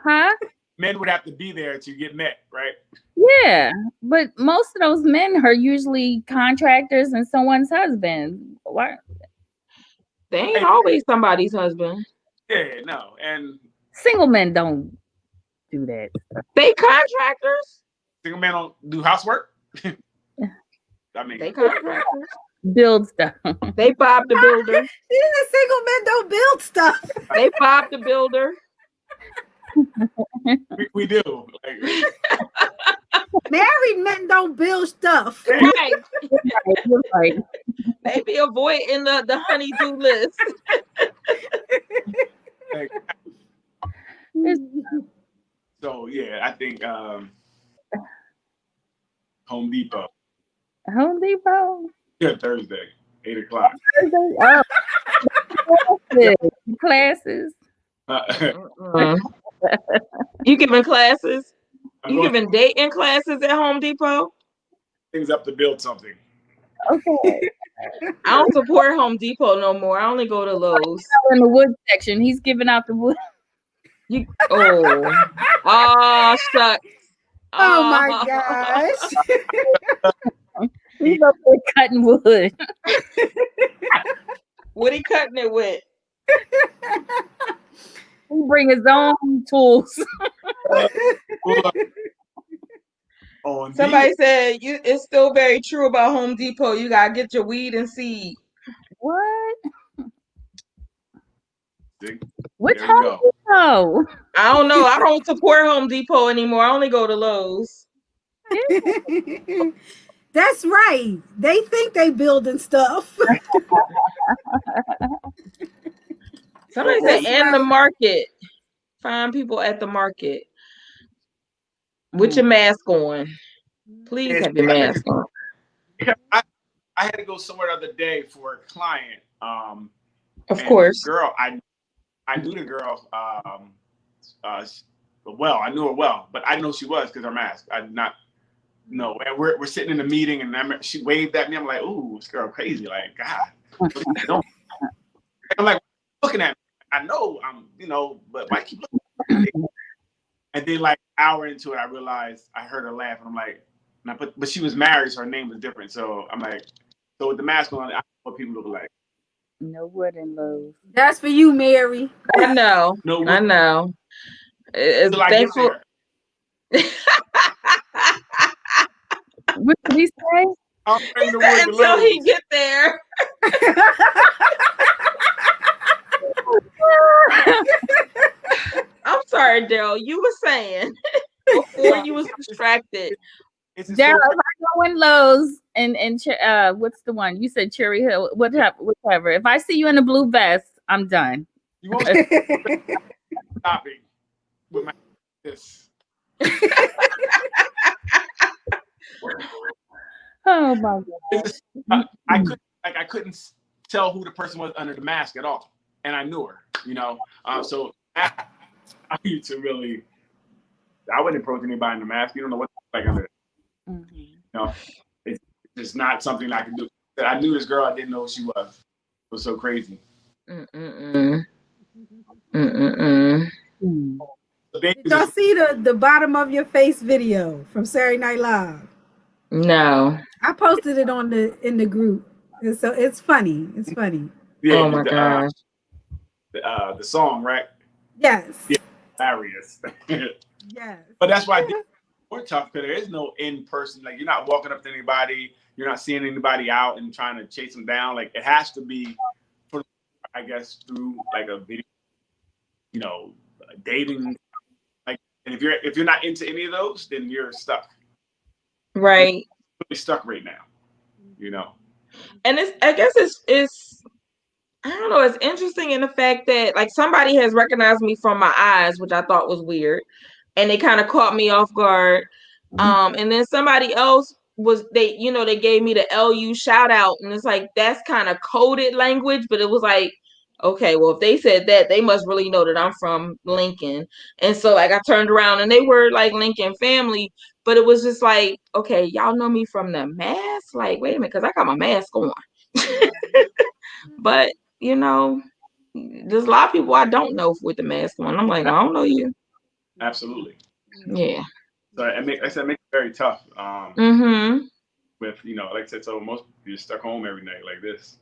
Huh? Men would have to be there to get met, right? Yeah, but most of those men are usually contractors and someone's husband. Why? They ain't always somebody's husband. Yeah, no, and single men don't do that. They contractors. Single men don't do housework. I mean, they contractors. Build stuff. They Bob the Builder. These single men don't build stuff. They Bob the Builder. We do. Married men don't build stuff. Right. Right. They be avoiding the honey-do list. So yeah, I think Home Depot. Home Depot. Yeah, Thursday, 8:00. Thursday. Oh. Classes. You giving classes? You giving dating classes at Home Depot? Things up to build something. Okay. I don't support Home Depot no more. I only go to Lowe's. In the wood section, he's giving out the wood. Shucks. Oh my gosh. He's up there cutting wood. What he cutting it with? He bring his own tools. Somebody said it's still very true about Home Depot. You gotta get your weed and seed. What? See? Which There you Home Depot? I don't know. I don't support Home Depot anymore. I only go to Lowe's. That's right. They think they building stuff. Somebody said, and the market. Find people at the market with your mask on. Please have your mask on. I had to go somewhere the other day for a client. Of course. Girl, I knew the girl. Well, I knew her well, but I didn't know she was because her mask. I did not know. And we're sitting in a meeting, and she waved at me. I'm like, ooh, this girl crazy. Like, God, what are you doing? I'm like, looking at me. I know but why keep looking at me? And then like an hour into it, I realized I heard her laugh, and I'm like, but she was married, so her name was different. So I'm like, so with the mask on, I know what people look like. No wood in Lowe's. That's for you, Mary. I know. No wood. I know. It's Till I get thankful. there. What did he say? I'll bring the wood to Until he Lowe's. get there. I'm sorry, Daryl. You were saying before you was distracted. It's just Daryl, so if I go in Lowe's and what's the one you said, Cherry Hill, whatever. If I see you in a blue vest, I'm done. you won't stop me with my this. Oh my God. I couldn't tell who the person was under the mask at all, and I knew her. So I need to really. I wouldn't approach anybody in the mask. You don't know what it's like under it. Mm-hmm. It's just not something I can do. I knew this girl. I didn't know who she was. It was so crazy. Mm-mm-mm. Mm-mm-mm. Did y'all see the bottom of your face video from Saturday Night Live? No. I posted it in the group. And so it's funny. It's funny. Yeah, Oh my gosh. The song, right? Yes. Yeah, hilarious. Yes. But that's why I did more tough, because there is no in-person. Like, you're not walking up to anybody. You're not seeing anybody out and trying to chase them down. Like, it has to be, I guess, through like a video, dating. Like, and if you're not into any of those, then you're stuck. Right. You're stuck right now. And I guess it's I don't know, it's interesting in the fact that like somebody has recognized me from my eyes, which I thought was weird, and they kind of caught me off guard. And then somebody else they gave me the LU shout out, and it's like that's kind of coded language, but it was like, okay, well, if they said that, they must really know that I'm from Lincoln. And so like I turned around and they were like Lincoln family, but it was just like, okay, y'all know me from the mask? Like, wait a minute, because I got my mask on. But there's a lot of people I don't know with the mask on. I'm like, I don't know you. Absolutely. Yeah. So it makes it very tough. Mm-hmm. With like I said, so most people you're stuck home every night like this.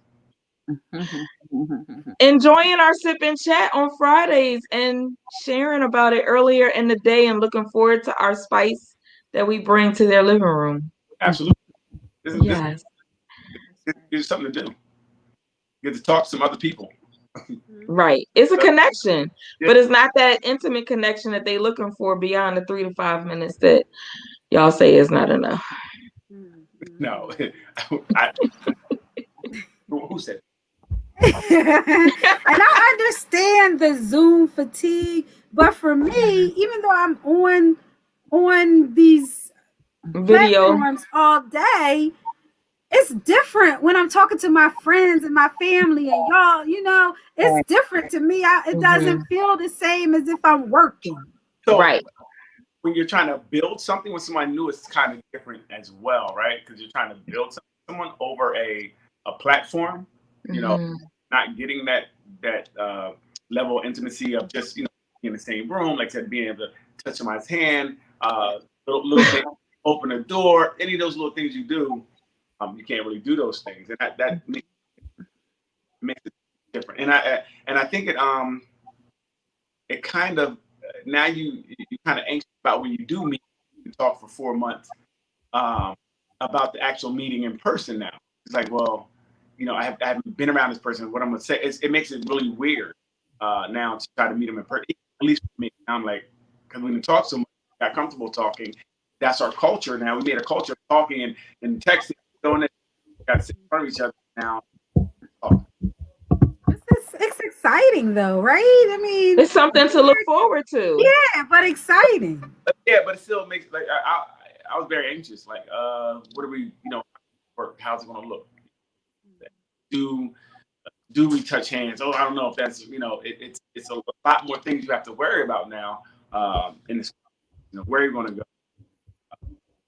Enjoying our sip and chat on Fridays and sharing about it earlier in the day, and looking forward to our spice that we bring to their living room. Absolutely. Yes. It's something to do. You get to talk to some other people. Right. It's a connection, but it's not that intimate connection that they're looking for beyond the 3 to 5 minutes that y'all say is not enough. No. Who said? And I understand the Zoom fatigue, but for me, even though I'm on these Video platforms all day, it's different when I'm talking to my friends and my family and y'all, it's different to me. It doesn't feel the same as if I'm working. So, right. When you're trying to build something with somebody new, it's kind of different as well, right? Because you're trying to build something. someone over a platform, you know, Mhm. not getting that level of intimacy of just, being in the same room, like I said, being able to touch somebody's hand, little things, open a door, any of those little things you do, you can't really do those things, and that makes it different. And I think it kind of, now you kind of anxious about when you do meet and talk for 4 months, about the actual meeting in person now. It's like, well, I haven't been around this person. What I'm gonna say is, it makes it really weird now to try to meet them in person. At least for me, I'm like, because we didn't talk so much, got comfortable talking. That's our culture now. We made a culture of talking and texting, doing it. Got to sit in front of each other now. It's exciting though, right? I mean, It's something to look forward to. yeah, but exciting. Yeah, but it still makes, like, I was very anxious. Like, what are we, work? How's it gonna look? Do we touch hands? Oh, I don't know if that's, it's a lot more things you have to worry about now. In this, where are you gonna go?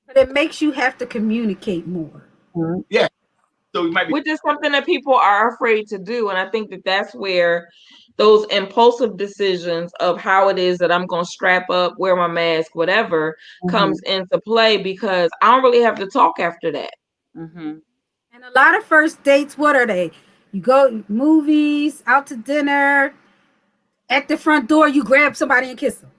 But it makes you have to communicate more. Yeah. So we might be, Which is something that people are afraid to do. And I think that that's where those impulsive decisions of how it is that I'm going to strap up, wear my mask, whatever, comes into play, because I don't really have to talk after that. Mm-hmm. And a lot of first dates, what are they? You go movies, out to dinner, at the front door, you grab somebody and kiss them.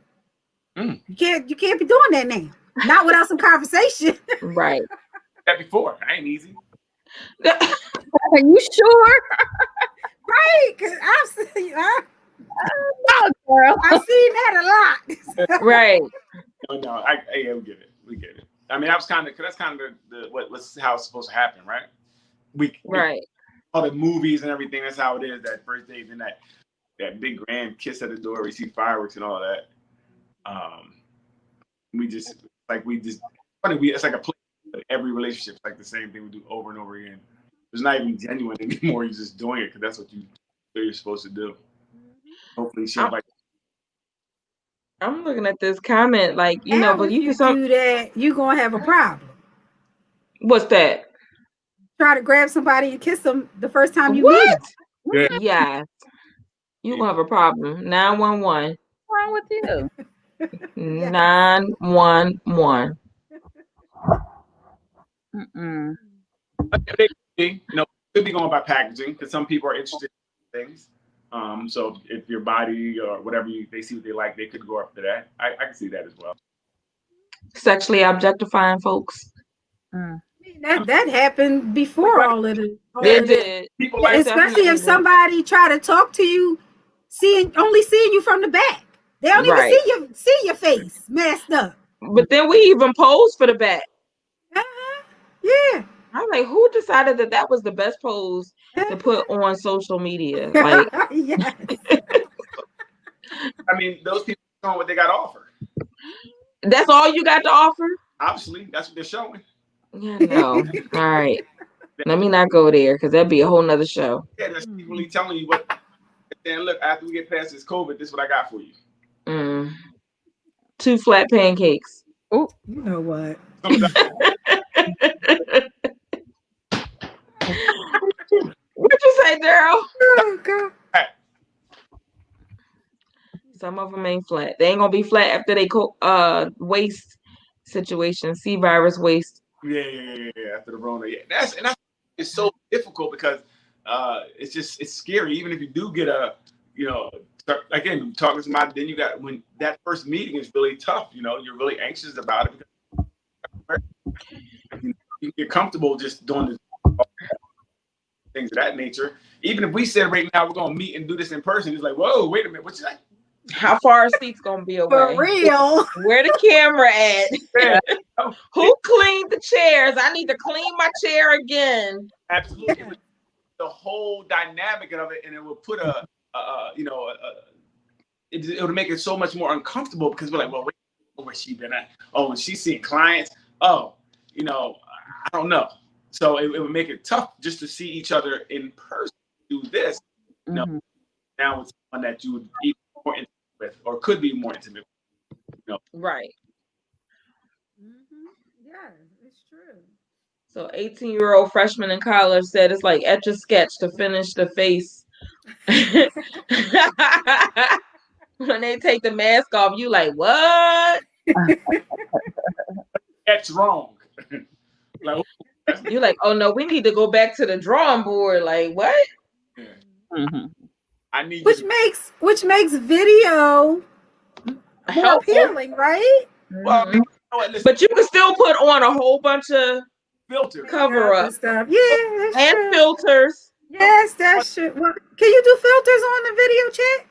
You can't be doing that now. Not without some conversation. Right. that before. I ain't easy. Are you sure? Right? Because I've seen that a lot. Right. No, yeah, we get it. I mean, that's kind of what's how it's supposed to happen, right? Right. All the movies and everything. That's how it is. That first date, and that big grand kiss at the door. We see fireworks and all that. It's like a play. Every relationship, like the same thing we do over and over again. It's not even genuine anymore. You're just doing it because that's what you're supposed to do. Hopefully, I'm looking at this comment, like, Now, but if you you can do that, you're gonna have a problem. What's that? Try to grab somebody and kiss them the first time you What? meet them. Yes. You gonna have a problem. 911. What's wrong with you? 911. Mm-mm. Could be going by packaging because some people are interested in things. So if your body or whatever they see what they like, they could go after that. I can see that as well. Sexually objectifying folks. That happened before all of it. It did. People Yeah, especially if somebody try to talk to you, only seeing you from the back. They don't even see your face masked up. But then we even posed for the back. Yeah. I'm like, who decided that was the best pose to put on social media? Like, yes. I mean, those people know what they got to offer. That's all you got to offer? Obviously, that's what they're showing. Yeah, no. All right. Let me not go there because that'd be a whole nother show. Yeah, they're really telling you what. Saying, look, after we get past this COVID, this is what I got for you. 2 flat pancakes. Oh, you know what? What'd you say, Daryl? Oh, God. Some of them ain't flat. They ain't gonna be flat after they waste situation, C virus waste. Yeah. After the Rona, yeah. It's so difficult because it's scary. Even if you do get again, talking to somebody, then you got, when that first meeting is really tough. You're really anxious about it because you get comfortable just doing things of that nature. Even if we said right now we're gonna meet and do this in person, it's like, whoa, wait a minute, what you like? How far are seats gonna be away? For real? Where the camera at? Who cleaned the chairs? I need to clean my chair again. Absolutely. The whole dynamic of it, and it will put it would make it so much more uncomfortable because we're like, well, where's she been at? Oh, and she's seeing clients. Oh, I don't know. So it would make it tough just to see each other in person. Do this, now with someone that you would be more intimate with, or could be more intimate with. Right. Yeah, it's true. So 18-year-old freshman in college said it's like etch a sketch to finish the face. When they take the mask off, you like, what? That's wrong. Like, You like, oh no, we need to go back to the drawing board. Like, what? yeah. Mm-hmm. I need Which you makes video more Helpful. appealing, right? well, Mhm. you know what, listen, But you can still put on a whole bunch of filter. cover and up stuff. Yeah, that's and true. filters. Yes, that's true. Well, can you do filters on the video chat?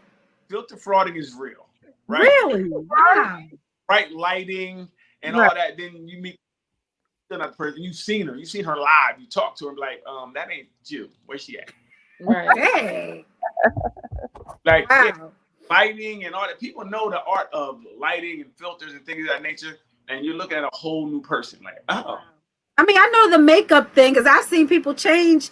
Filter frauding is real, right? Really? Wow. Right lighting and Right. all that. Then you meet another person. You've seen her live. You talk to her, like, that ain't you. Where's she at? Right. Dang. Like, Wow. yeah, lighting and all that. People know the art of lighting and filters and things of that nature. And you're looking at a whole new person. Like, oh, I mean, I know the makeup thing because I've seen people change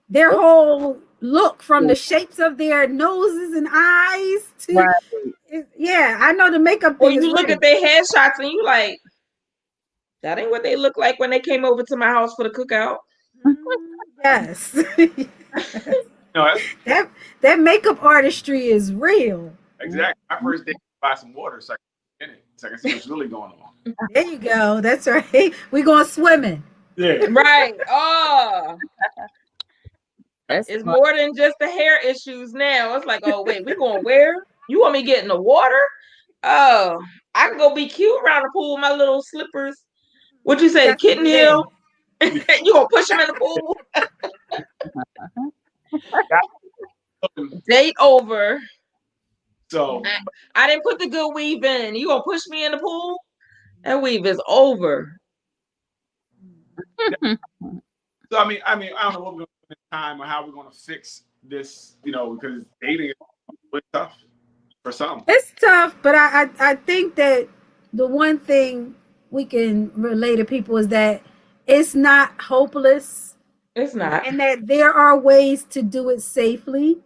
their whole look from the shapes of their noses and eyes to Right. yeah, I know the makeup Or thing. you is look real. at their headshots and you like, that ain't what they look like when they came over to my house for the cookout. Yes. no, that's that makeup artistry is real. exactly. My first day, buy some water so I can get it. So I can see what's really going on. There you go. That's right. We going swimming. Yeah. Right. Oh, That's it's smart. more than just the hair issues now. It's like, oh, wait, we going where? You want me to get in the water? Oh, I can go be cute around the pool with my little slippers. What'd you say, That's kitten what it heel? You gonna push him in the pool? Date over. So I didn't put the good weave in. You gonna push me in the pool? That weave is over. So I mean, I don't know what we're going to do this time or how we're going to fix this, because dating is really tough for some. It's tough, but I think that the one thing we can relate to people is that it's not hopeless It's not. and that there are ways to do it safely.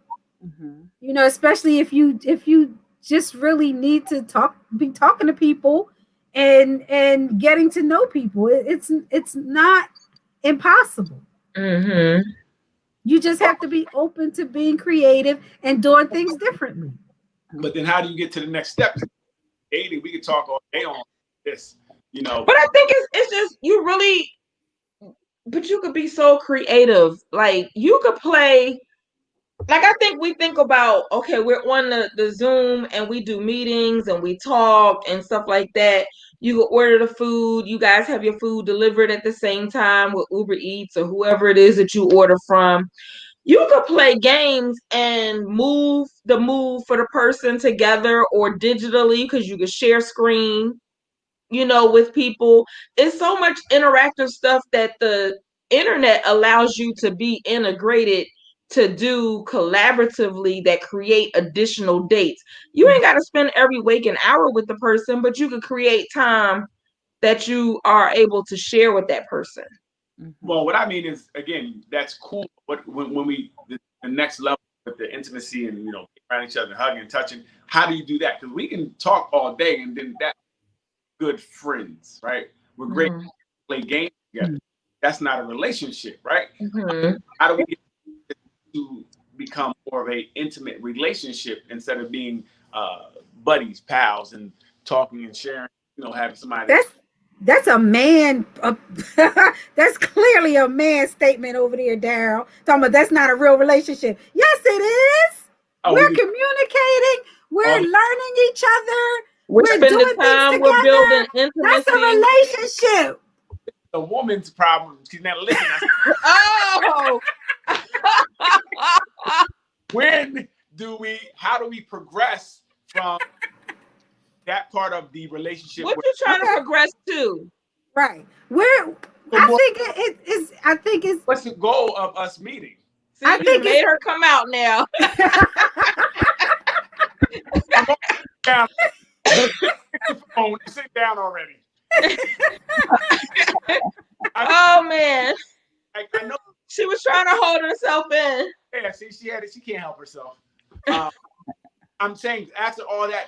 Mm-hmm. Especially if you just really need to be talking to people and getting to know people. It's not impossible. Mm-hmm. You just have to be open to being creative and doing things differently. But then how do you get to the next step? Dating, we could talk all day on this, But I think it's just you really, but you could be so creative. Like you could play. Like I think we think about, okay, we're on the Zoom and we do meetings and we talk and stuff like that. You can order the food. You guys have your food delivered at the same time with Uber Eats or whoever it is that you order from. You could play games and move for the person together or digitally because you could share screen, with people. It's so much interactive stuff that the internet allows you to be integrated to do collaboratively that create additional dates. You ain't got to spend every waking hour with the person, but you could create time that you are able to share with that person. Well, what I mean is, again, that's cool. But when we the next level with the intimacy and around each other, hugging and touching, how do you do that? Because we can talk all day, and then that good friends, right? We're great to play games together. That's not a relationship, right? Mm-hmm. How do we get to become more of a intimate relationship instead of being buddies, pals, and talking and sharing? Having somebody. That's a man. That's clearly a man statement over there, Daryl. Talking about that's not a real relationship. Yes, it is. We're communicating. We're learning each other. We're spending doing time. things We're together. building intimacy. That's a relationship. The woman's problem. She's not listening. Oh. How do we progress from that part of the relationship? What you trying to progress to? Right. I think it's what's the goal of us meeting? See, I think you made her come out now. Down. Sit down already. Oh man. I know she was trying to hold herself in. Yeah, see, she can't help herself. I'm saying after all that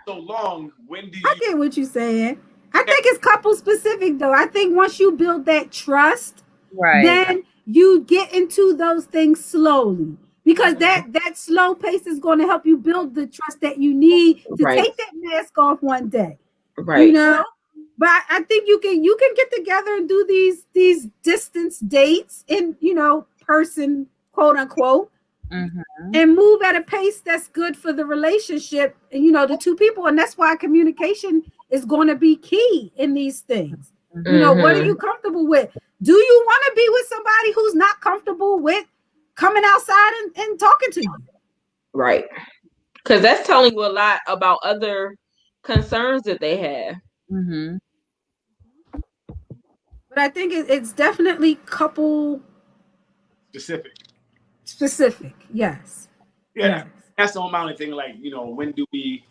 so long, when do you? I get what you're saying. I think it's couple specific though. I think once you build that trust, Right. then you get into those things slowly. Because that slow pace is going to help you build the trust that you need to Right. take that mask off one day. Right. You know? But I think you can get together and do these distance dates in, person, quote unquote, and move at a pace that's good for the relationship and the two people. And that's why communication is going to be key in these things. What are you comfortable with? Do you want to be with somebody who's not comfortable with coming outside and talking to you? Right. Because that's telling you a lot about other concerns that they have. But I think it's definitely couple specific. Yes. Yeah. Yes. That's the only thing. Like, when do we?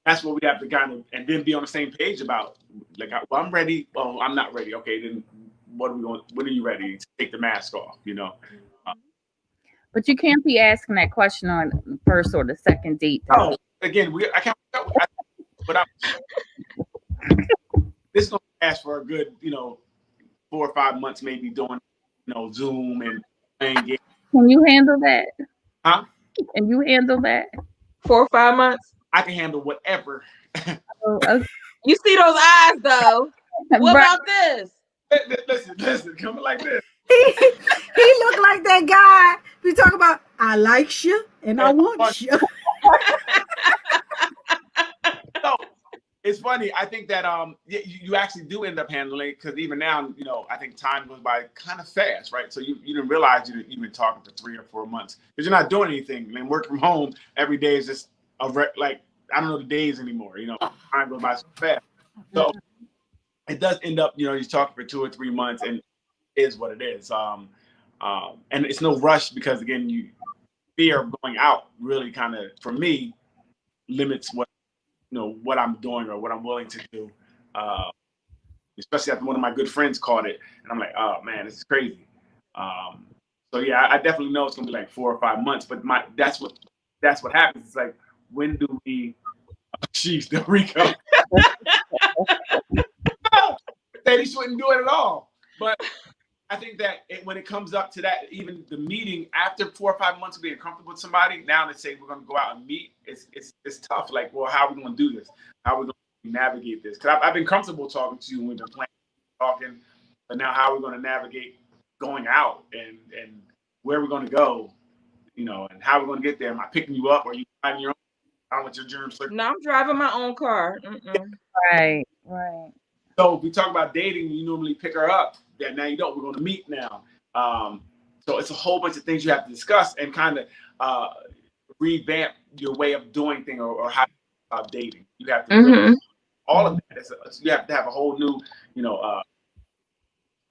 That's what we have to kind of, and then be on the same page about. Like, well, I'm ready. Well, I'm not ready. Okay, then what are we going? When are you ready to take the mask off? But you can't be asking that question on the first or the second date. Oh, again, I can't. But this is gonna last for a good, 4 or 5 months, maybe doing, Zoom and playing games. Can you handle that? Huh? Can you handle that? 4 or 5 months. I can handle whatever. Okay. You see those eyes though. What about this? Listen, coming like this. He looked like that guy we talk about. I like you and I want you. So it's funny. I think that you actually do end up handling it, because even now, I think time goes by kind of fast, right? So you didn't realize you've been talking for 3 or 4 months because you're not doing anything. And work from home every day is just like, I don't know the days anymore. Time goes by so fast. So it does end up, you're talking for 2 or 3 months, and it is what it is. And it's no rush, because again, fear of going out really kind of, for me, limits what I'm doing or what I'm willing to do. Especially after one of my good friends caught it, and I'm like, oh man, this is crazy. So yeah, I definitely know it's gonna be like 4 or 5 months, but that's what happens. It's like, when do we? Jeez, there we go. They shouldn't do it at all. But I think that when it comes up to that, even the meeting after 4 or 5 months of being comfortable with somebody, now they say we're going to go out and meet. It's tough. Like, well, how are we going to do this? How are we going to navigate this? Because I've been comfortable talking to you when we've been talking, but now how are we going to navigate going out and where we're going to go, and how we're going to get there? Am I picking you up, or are you driving your own? I don't want your germs. No, I'm driving my own car. Right. So if we talk about dating, you normally pick her up. That now you don't. We're going to meet now. So it's a whole bunch of things you have to discuss and kind of revamp your way of doing things, or how about dating. You have to really, all of that. You have to have a whole new,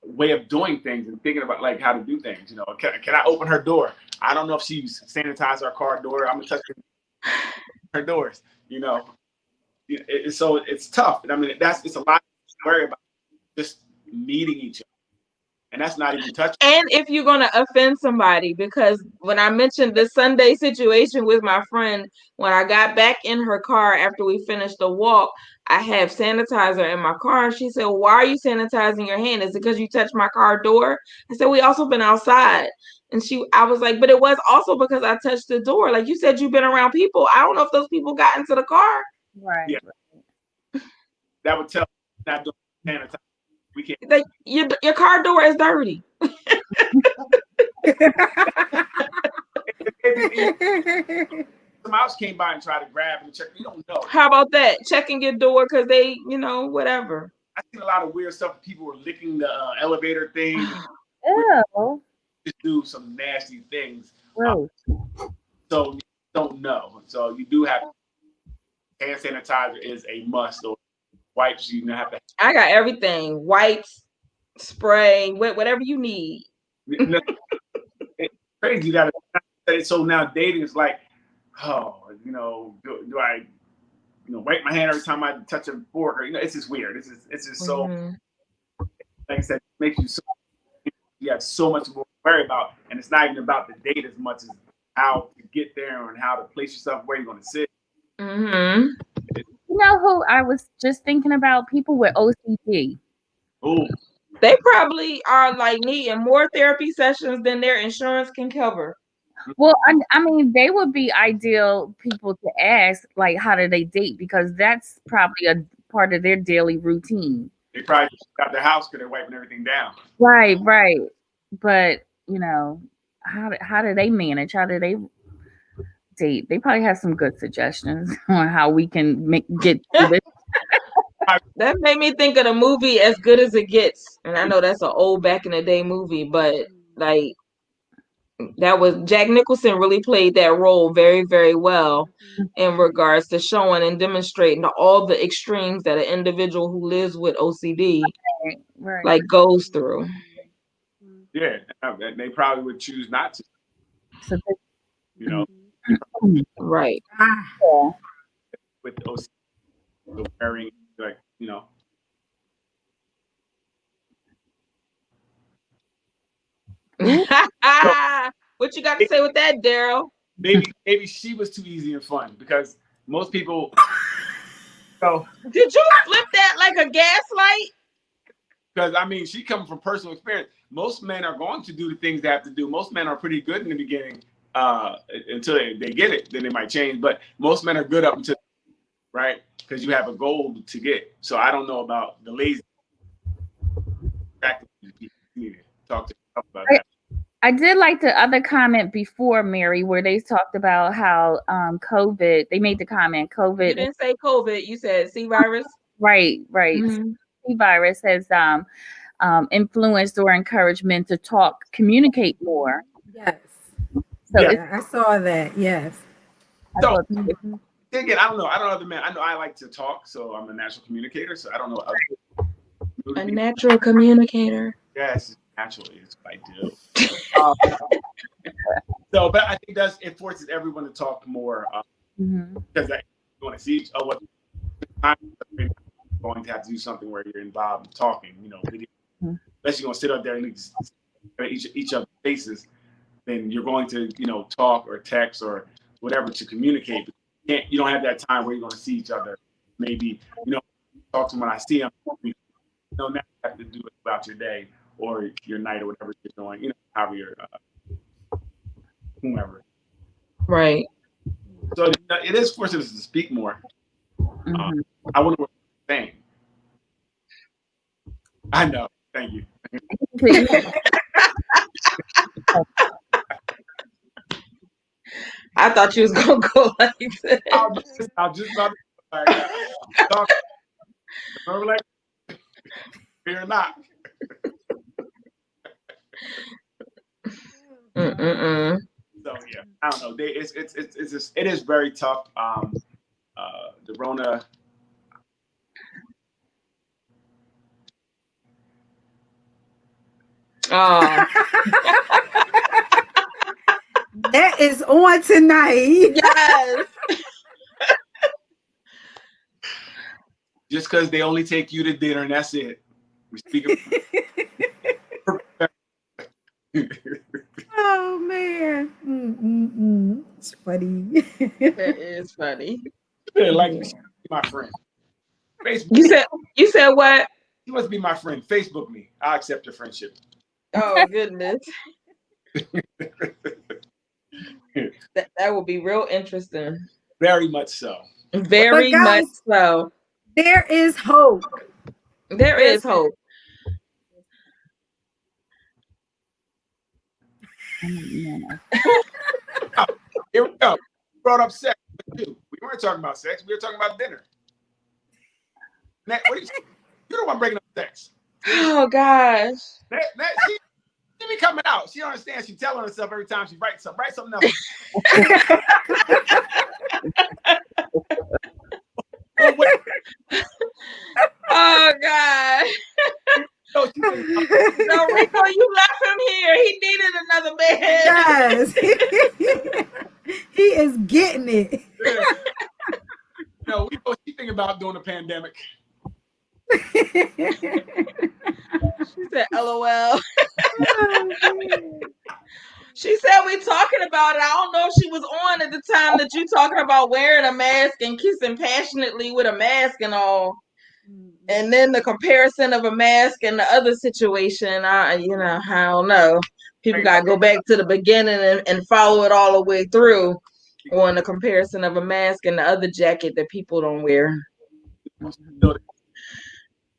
way of doing things and thinking about like how to do things. Can I open her door? I don't know if she's sanitized our car door. I'm gonna touch her doors. So it's tough. And I mean, it's a lot to worry about, just meeting each other. And that's not even touching. And if you're going to offend somebody, because when I mentioned the Sunday situation with my friend, when I got back in her car after we finished the walk, I have sanitizer in my car. And she said, well, why are you sanitizing your hand? Is it because you touched my car door? I said, we also been outside. And I was like, but it was also because I touched the door. Like you said, you've been around people. I don't know if those people got into the car. Right. Yeah. That would tell not doing sanitizer. We can't. Like, your car door is dirty. Some else came by and tried to grab and check. You don't know. How about that? Checking your door because they, whatever. I've seen a lot of weird stuff. People were licking the elevator thing. Ew. Just do some nasty things. Gross. So you don't know. So you do have hand sanitizer is a must, or wipes you have to. I got everything: wipes, spray, whatever you need. It's crazy that it's so now dating is like, oh, do I, wipe my hand every time I touch a fork, or it's just weird. It's just so, like I said, it makes you so. You have so much more to worry about, and it's not even about the date as much as how to get there and how to place yourself where you're going to sit. You know who I was just thinking about? People with OCD. Oh, They probably are like needing more therapy sessions than their insurance can cover. Well, I mean, they would be ideal people to ask, like, how do they date? Because that's probably a part of their daily routine. they probably got their house because they're wiping everything down. Right, right. But how do they manage? How do they date? They probably have some good suggestions on how we can get through this. That made me think of the movie As Good as It Gets. And I know that's an old back in the day movie, but like that was Jack Nicholson really played that role very, very well in regards to showing and demonstrating all the extremes that an individual who lives with OCD Right. like goes through. Yeah, and they probably would choose not to. So You know, Right. yeah. with OCD, the wearing, like, you know. What you got to say with that, Daryl? Maybe she was too easy and fun because most people. So, Did you flip that like a gaslight? because I mean, she comes from personal experience. Most men are going to do the things they have to do. Most men are pretty good in the beginning until they get it. Then they might change. But most men are good up until, right? Because you have a goal to get. So I don't know about the lazy. You need to talk to yourself about that. I did like the other comment before, Mary, where they talked about how COVID, they made the comment, You COVID, didn't say COVID. You said C virus. right. Mhm. C virus has influenced or encouraged men to talk, communicate more. Yes. So Yeah. it's, I saw that. Yes. I So, thought- again, I don't know. I don't know other men. I know I like to talk, so I'm a natural communicator. So I don't know. A natural communicator. Yes, naturally, it's what I do. So, but I think it forces everyone to talk more Mhm. because you want to see what time you're going to have to do something where you're involved in talking. You know, unless you're going to sit up there and each other's faces, then you're going to talk or text or whatever to communicate. But you don't have that time where you're going to see each other. Maybe talk to them when I see them. You don't have to do it throughout your day or your night or whatever you're doing. However you're whomever. Right. So it is forcing us to speak more. Mhm. I wonder what you're saying. I know. Thank you. I thought you was gonna go like that. I'll just talk. Remember, like, fear not. Mm-mm-mm. So yeah, I don't know. It is very tough. The Rona. Oh That is on tonight. yes. Just because they only take you to dinner and that's it. We speak. Oh man. It's funny. That is funny. Like me, my friend. Facebook. You said what? You must be my friend. Facebook me. I'll accept your friendship. Oh goodness. That will be real interesting. Very much so. Very But guys, much so. there is hope. There is hope. Here we go. Brought up sex too. We weren't talking about sex. We were talking about dinner. What are you don't want bringing up sex. Oh gosh. She be coming out. She don't understand. She telling herself every time she writes something. Write something else. Oh God. No, No, Rico, you left him here. He needed another man. Yes. He is getting it. no, we know she think about doing a pandemic. She said, LOL. She said we talking about it. I don't know if she was on at the time that you talking about wearing a mask and kissing passionately with a mask and all. And then the comparison of a mask and the other situation, I don't know. People gotta go back to the beginning and follow it all the way through on the comparison of a mask and the other jacket that people don't wear.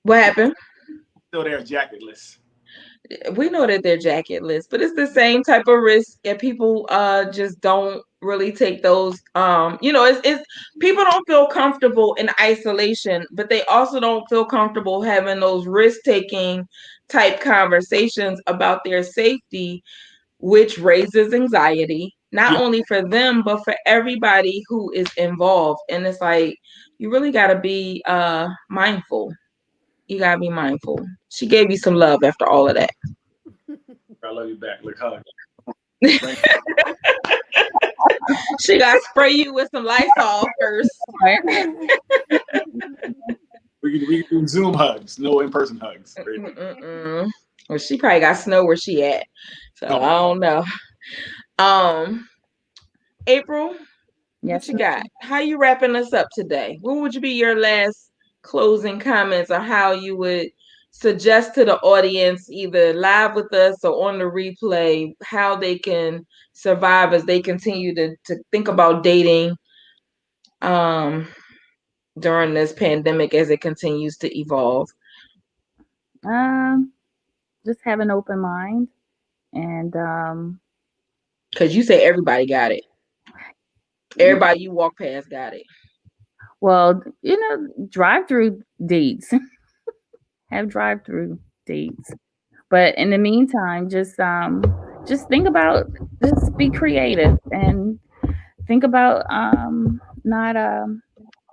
What happened? Still there, jacketless. We know that they're jacketless, but it's the same type of risk that people just don't really take those. It's people don't feel comfortable in isolation, but they also don't feel comfortable having those risk-taking type conversations about their safety, which raises anxiety, not only for them, but for everybody who is involved. And it's like, you really got to be mindful. You got to be mindful. She gave you some love after all of that. I love you back. Look, hug. She got to spray you with some Lysol first. We can do Zoom hugs, no in-person hugs. Well, she probably got snow where she at. So I don't know. April, what you got? How you wrapping us up today? What would be your last closing comments or how you would suggest to the audience, either live with us or on the replay, how they can survive as they continue to think about dating during this pandemic as it continues to evolve? Just have an open mind, and because you say everybody got it. Everybody you walk past got it. Well, drive-through dates. Have drive-through dates. But in the meantime, just think about, just be creative and think about not on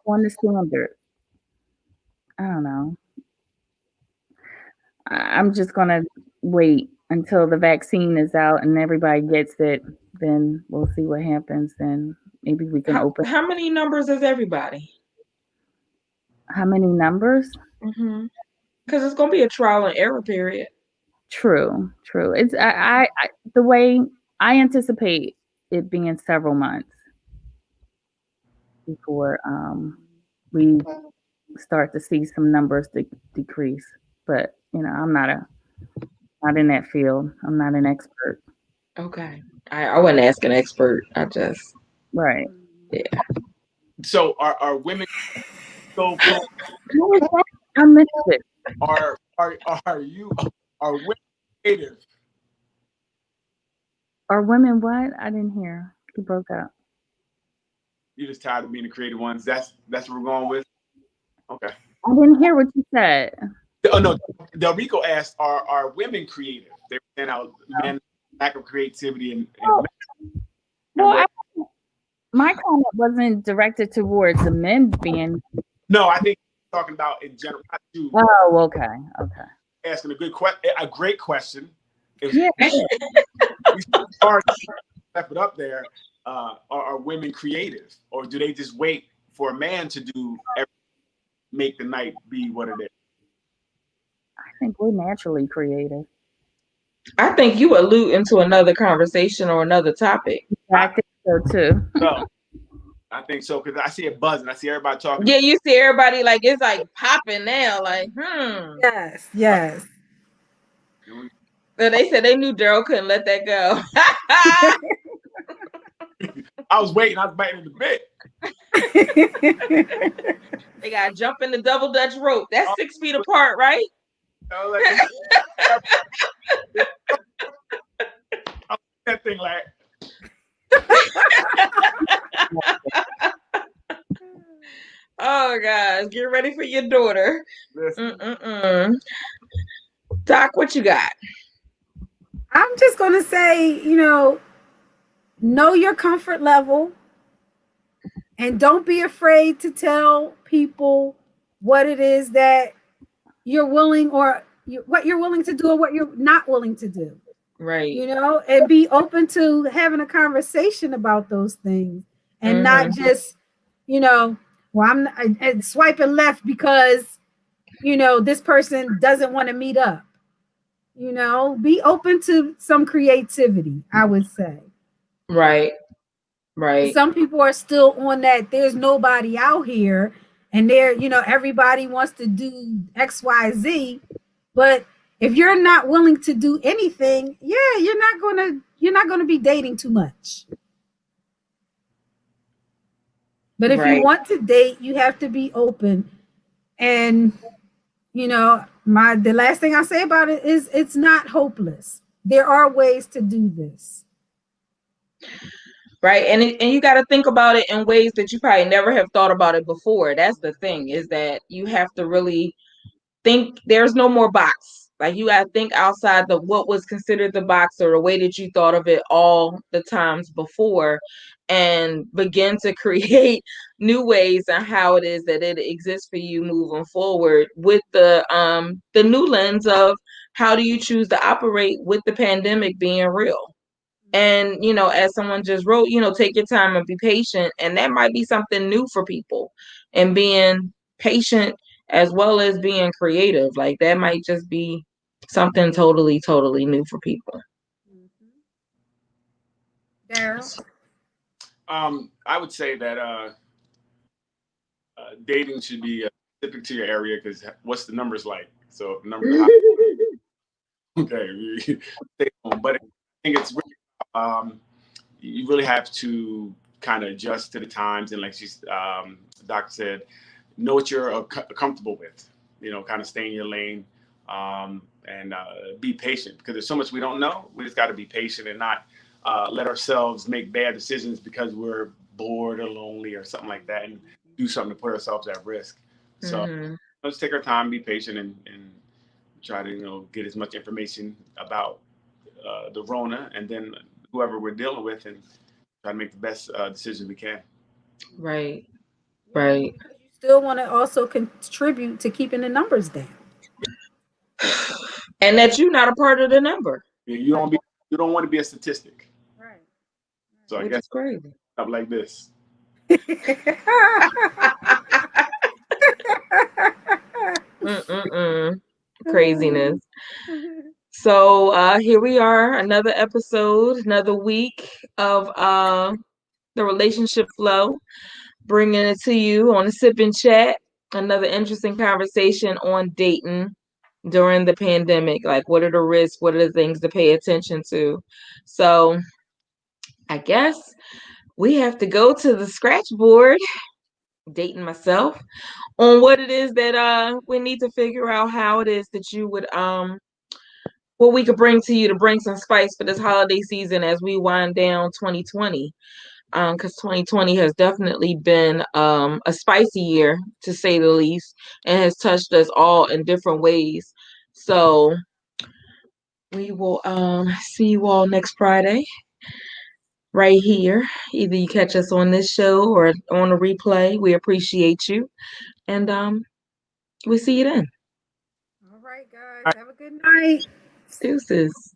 the standard. I don't know. I'm just gonna wait until the vaccine is out and everybody gets it. Then we'll see what happens. Then maybe we can open. How many numbers is everybody? How many numbers? Because it's gonna be a trial and error period. True. It's I the way I anticipate it being several months before we start to see some numbers decrease. But I'm not in that field. I'm not an expert. Okay, I wouldn't ask an expert. I just right. Yeah. So are women? So I missed it. Are women creative? Are women what? I didn't hear. You broke up. You're just tired of being the creative ones. That's what we're going with. Okay. I didn't hear what you said. Oh no, Del Rico asked, "Are women creative?" They were saying how men lack of creativity and my comment wasn't directed towards the men being. No, I think talking about in general. Oh, okay. Asking a great question. If yeah. we start left it up there, are women creative, or do they just wait for a man to make the night be what it is? I think we're naturally creative. I think you allude into another conversation or another topic. I think so too. No, I think so because I see it buzzing. I see everybody talking. Yeah, you see everybody like it's like popping now. Like, Yes. So they said they knew Daryl couldn't let that go. I was waiting. I was biting the bit. They got to jump in the double Dutch rope. That's 6 feet apart, right? That thing like. Oh gosh, get ready for your daughter. Doc, what you got? I'm just gonna say, know your comfort level, and don't be afraid to tell people what it is that you're willing what you're willing to do or what you're not willing to do. Right. And be open to having a conversation about those things and not just, well, I'm swiping left because, this person doesn't want to meet up. You know, be open to some creativity, I would say. Right. Right. Some people are still on that there's nobody out here, and they're, you know, everybody wants to do XYZ, but if you're not willing to do anything, yeah, you're not gonna be dating too much. But if you Right. want to date, you have to be open. And you know, the last thing I say about it is it's not hopeless. There are ways to do this. Right. And you got to think about it in ways that you probably never have thought about it before. That's the thing, is that you have to really think. There's no more box. Like, you got to think outside the what was considered the box, or the way that you thought of it all the times before, and begin to create new ways on how it is that it exists for you moving forward, with the new lens of how do you choose to operate with the pandemic being real. And, as someone just wrote, take your time and be patient. And that might be something new for people, and being patient as well as being creative. Like, that might just be something totally, totally new for people. Daryl? I would say that dating should be specific to your area, because what's the numbers like? So if the numbers are high, okay, stay home. But I think it's really, you really have to kind of adjust to the times, and like the doctor said, know what you're comfortable with. Kind of stay in your lane, and be patient, because there's so much we don't know. We just got to be patient and not let ourselves make bad decisions because we're bored or lonely or something like that, and do something to put ourselves at risk. So let's take our time, be patient, and try to get as much information about the Rona, and then whoever we're dealing with, and try to make the best decision we can. Right. Right. You still want to also contribute to keeping the numbers down. And that you're not a part of the number. You don't want to be a statistic. Right. So I Which guess is crazy. stuff like this. Craziness. So here we are, another episode, another week of the Relationship Flow, bringing it to you on a Sip and Chat. Another interesting conversation on dating during the pandemic. Like, what are the risks? What are the things to pay attention to? So I guess we have to go to the scratch board, dating myself, on what it is that we need to figure out how it is that you would what we could bring to you to bring some spice for this holiday season as we wind down 2020. Because 2020 has definitely been a spicy year, to say the least, and has touched us all in different ways. So we will see you all next Friday right here. Either you catch us on this show or on a replay. We appreciate you. And we'll see you then. All right, guys. Have a good night. Deuces.